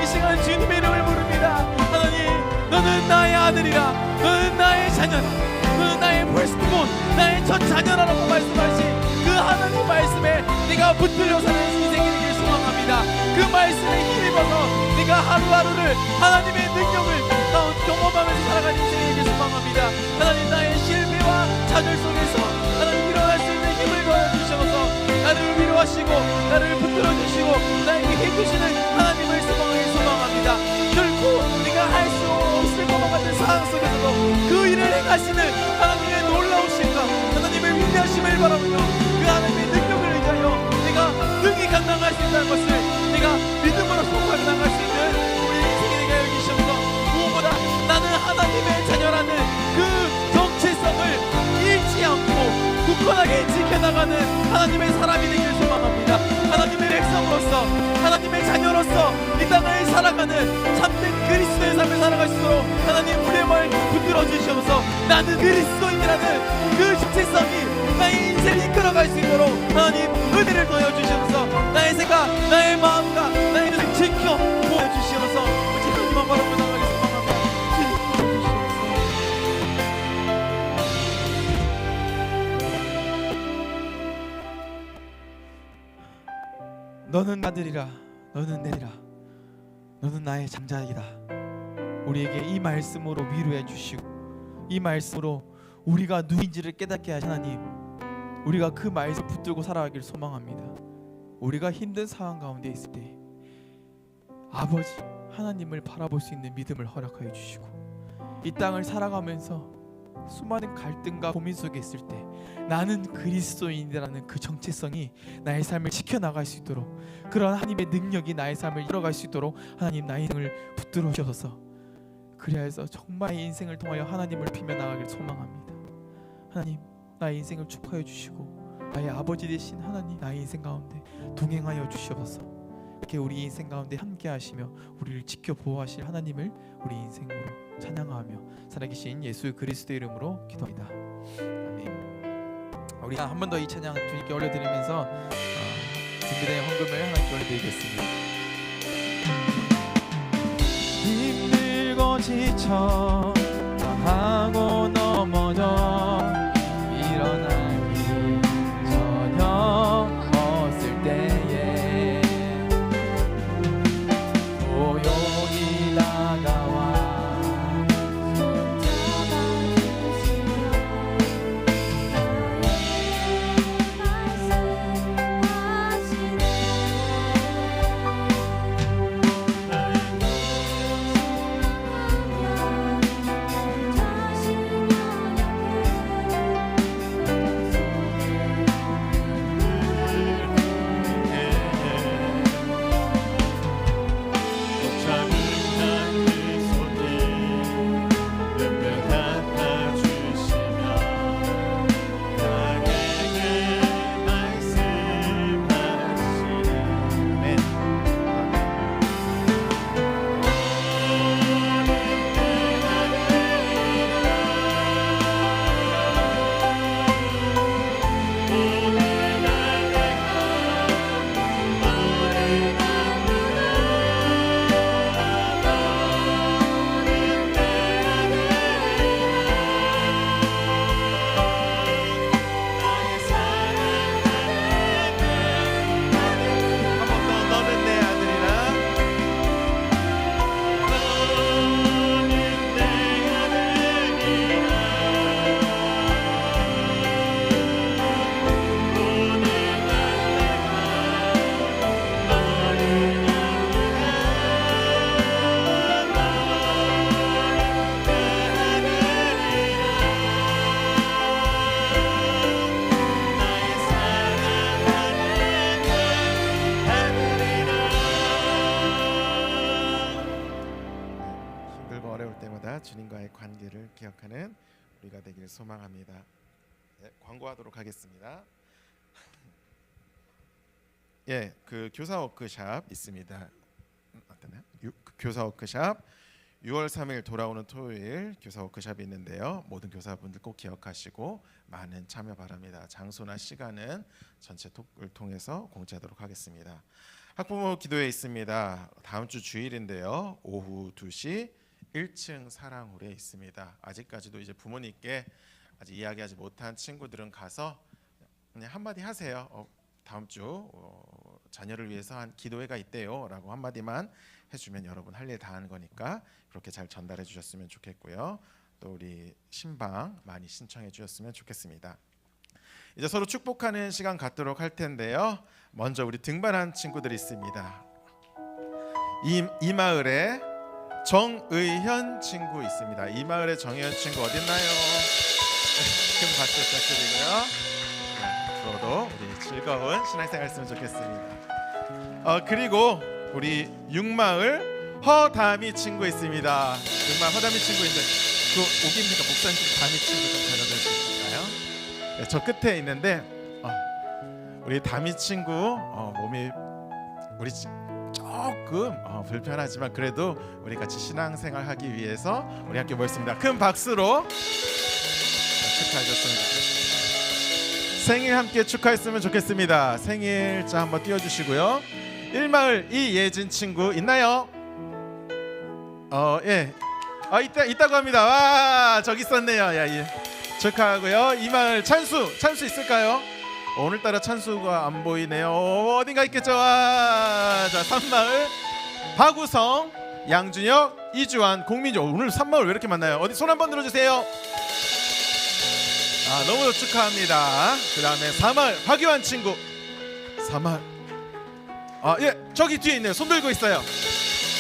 이 시간 주님의 이름을 부릅니다. 하나님, 너는 나의 아들이라, 너는 나의 자녀라, 너는 나의 firstborn, 나의 첫 자녀라고 말씀하신 그 하나님 말씀에 내가 붙들려 사는 인생이 되길 소망합니다. 그 말씀에 힘입어서 내가 하루하루를 하나님의 능력을 경험하면서 살아가는 인생이 되길 소망합니다. 하나님, 나의 실패와 좌절 속에서 하나님 일어날 수 있는 힘을 더해주셔서 나를 위로하시고 나를 붙들어 주시고 나에게 해주시는 하나님을 소망합니다. 결코 우리가 할 수 없을 것만 같은 상황 속에서도 그 일을 행하시는 하나님의 놀라우심과 하나님의 위대하심을 바라보며 그 하나님의 능력을 의지하여 내가 능히 감당할 수 있다는 것을 내가 믿음으로 선포하며 나갈 수 있는 우리 인생이 되게 하여 주시옵소서. 무엇보다 나는 하나님의 자녀라는 그 정체성을 잃지 않고 굳건하게 지켜나가는 하나님의 사람이 되길 소망합니다. 하나님의 백성으로서, 하나님의 자녀로서 이 땅을 살아가는 참된 그리스도의 삶을 살아갈 수 있도록 하나님 우리의 마음을 붙들어 주시옵소서. 나는 그리스도인이라는 그 정체성이 나의 인생을 이끌어갈 수 있도록 하나님 은혜를 더해 주시옵소서. 나의 생각, 나의 마음과 나의 인생을 지켜 보여 주시옵소서. 오직 하나님만 바라보며 나가길 소망합니다. 너는 아들이라, 너는 내리라, 너는 나의 장자이다. 우리에게 이 말씀으로 위로해 주시고 이 말씀으로 우리가 누구인지를 깨닫게 하신 하나님, 우리가 그 말씀 붙들고 살아가길 소망합니다. 우리가 힘든 상황 가운데 있을 때 아버지 하나님을 바라볼 수 있는 믿음을 허락하여 주시고 이 땅을 살아가면서 수많은 갈등과 고민 속에 있을 때 나는 그리스도인이라는 그 정체성이 나의 삶을 지켜나갈 수 있도록, 그런 하나님의 능력이 나의 삶을 이뤄갈 수 있도록 하나님 나의 인생을 붙들어 주셔서 그리하여서 정말 이 인생을 통하여 하나님을 비며 나가길 소망합니다. 하나님, 나의 인생을 축하해 주시고 나의 아버지 되신 하나님, 나의 인생 가운데 동행하여 주시옵소서. 이렇게 우리 인생 가운데 함께 하시며 우리를 지켜 보호하실 하나님을 우리 인생으로 찬양하며 살아계신 예수 그리스도의 이름으로 기도합니다. 아멘. 우리가 한 번 더 이 찬양 주님께 올려드리면서 준비된 헌금을 하나님께 올려드리겠습니다. 힘들고 지쳐 하고 넘어져 일어나기 전혀 없을 때에 조용히 다가와 주님과의 관계를 기억하는 우리가 되기를 소망합니다. 네, 광고하도록 하겠습니다. 예, 그 교사 워크샵 있습니다. 어떠나요? 교사 워크샵 6월 3일 돌아오는 토요일 교사 워크샵이 있는데요. 모든 교사분들 꼭 기억하시고 많은 참여 바랍니다. 장소나 시간은 전체 톡을 통해서 공지하도록 하겠습니다. 학부모 기도회 있습니다. 다음 주 주일인데요. 오후 2시 1층 사랑홀에 있습니다. 아직까지도 이제 부모님께 아직 이야기하지 못한 친구들은 가서 그냥 한마디 하세요. 다음 주 자녀를 위해서 한 기도회가 있대요라고 한마디만 해주면 여러분 할 일 다 하는 거니까 그렇게 잘 전달해 주셨으면 좋겠고요. 또 우리 신방 많이 신청해 주셨으면 좋겠습니다. 이제 서로 축복하는 시간 갖도록 할 텐데요. 먼저 우리 등반한 친구들이 있습니다. 이 마을에 정의현 친구 있습니다. 이 마을에 정의현 친구 어딨나요? 큰 박수 부탁드리고요. 앞으로도 우리 즐거운 신앙생활 했으면 좋겠습니다. 그리고 우리 육마을 허다미 친구 있습니다. 육마을 허다미 친구인데 그 옥입니까? 목사님 좀 다미 친구 좀 데려다 주실까요? 네, 저 끝에 있는데 우리 다미 친구 몸이 우리 조금 불편하지만 그래도 우리 같이 신앙생활 하기 위해서 우리 함께 모였습니다. 큰 박수로 축하해 줬으면 좋겠습니다. 생일 함께 축하했으면 좋겠습니다. 생일자 한번 띄워주시고요. 1마을 이예진 친구 있나요? 예. 있다고 합니다. 와, 저기 있었네요. 야, 예. 축하하고요. 2마을 찬수 있을까요? 오늘따라 찬수가 안 보이네요. 어딘가 있겠죠. 자, 3마을 박우성, 양준혁, 이주환, 공민주. 오늘 3마을 왜 이렇게 많나요? 어디 손 한번 들어주세요. 너무 축하합니다. 그 다음에 4마을 박유한 친구. 4마을 예, 저기 뒤에 있네요. 손 들고 있어요.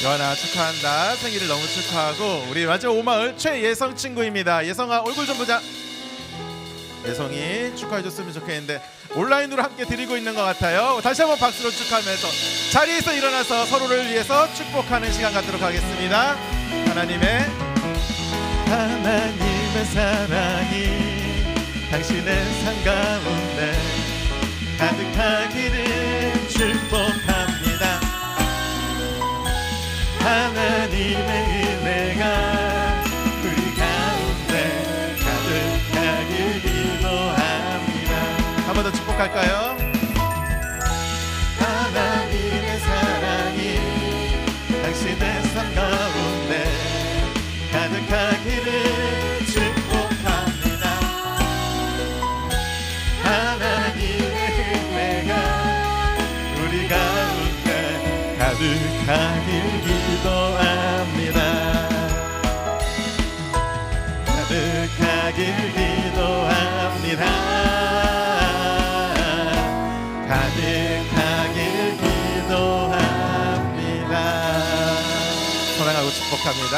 여하나 축하한다. 생일을 너무 축하하고 우리 마지막 5마을 최예성 친구입니다. 예성아 얼굴 좀 보자. 예성이 축하해줬으면 좋겠는데 온라인으로 함께 드리고 있는 것 같아요. 다시 한번 박수로 축하하면서 자리에서 일어나서 서로를 위해서 축복하는 시간 갖도록 하겠습니다. 하나님의 사랑이 당신의 삶 가운데 가득하기를 축복합니다. 하나님의 은혜가 우리 가운데 가득하길 기도합니다. 한 번 더 축복할까요? 하나님의 사랑이 당신의 삶 가운데 가득하기를 축복합니다. 하나님의 은혜가 우리 가운데 가득하길 기도합니다. 가득하길 기도합니다. 가득하길 기도합니다. 사랑하고 축복합니다.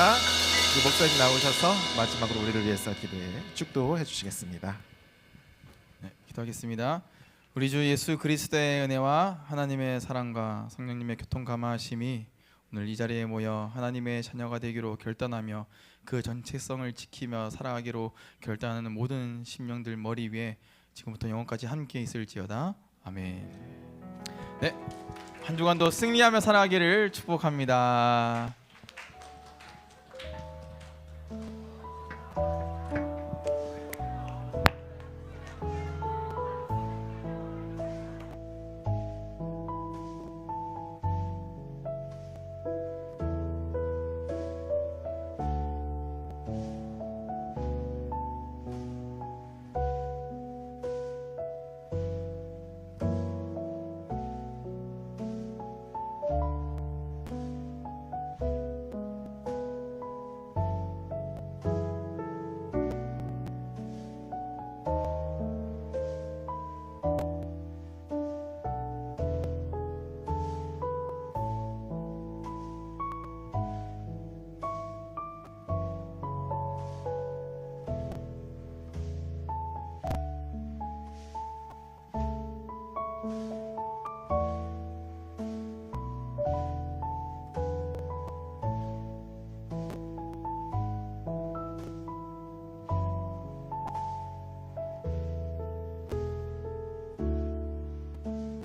우리 목사님 나오셔서 마지막으로 우리를 위해서 기도해 축도해 주시겠습니다. 네, 기도하겠습니다. 우리 주 예수 그리스도의 은혜와 하나님의 사랑과 성령님의 교통 감화하심이 오늘 이 자리에 모여 하나님의 자녀가 되기로 결단하며 그 전체성을 지키며 살아가기로 결단하는 모든 심령들 머리 위에 지금부터 영원까지 함께 있을지어다. 아멘. 네, 한 주간도 승리하며 살아가기를 축복합니다.